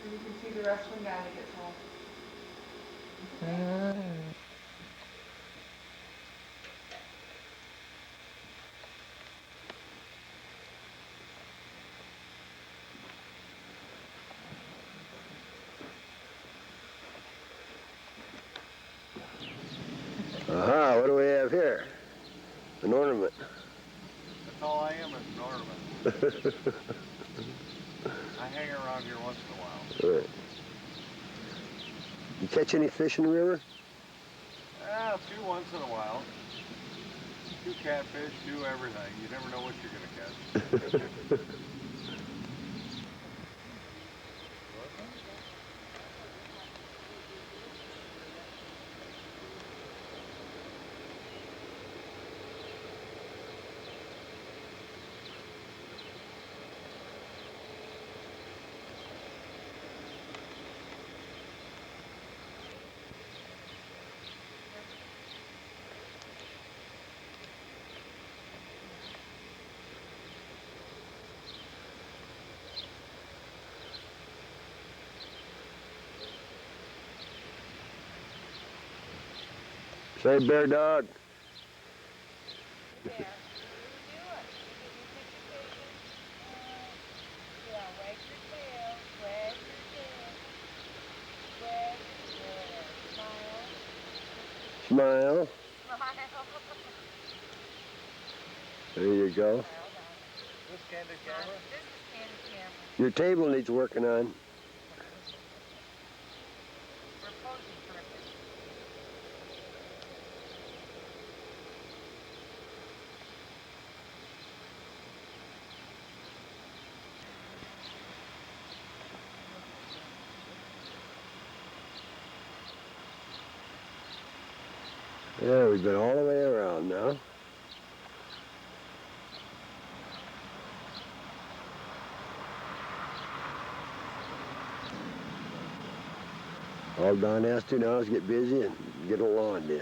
And you can see the rest when Daddy gets home. Aha, what do we have here? An ornament. That's all I am, is an ornament. I hang around here once in a while. Right. You catch any fish in the river? A few once in a while. Do catfish, do everything. You never know what you're going to catch. Say, bear dog. Smile. There you go. This candid camera? This is candid camera. Your table needs working on. We're posing for a picture. Yeah, we've been all the way around now. All Don has to now is get busy and get a lawn in.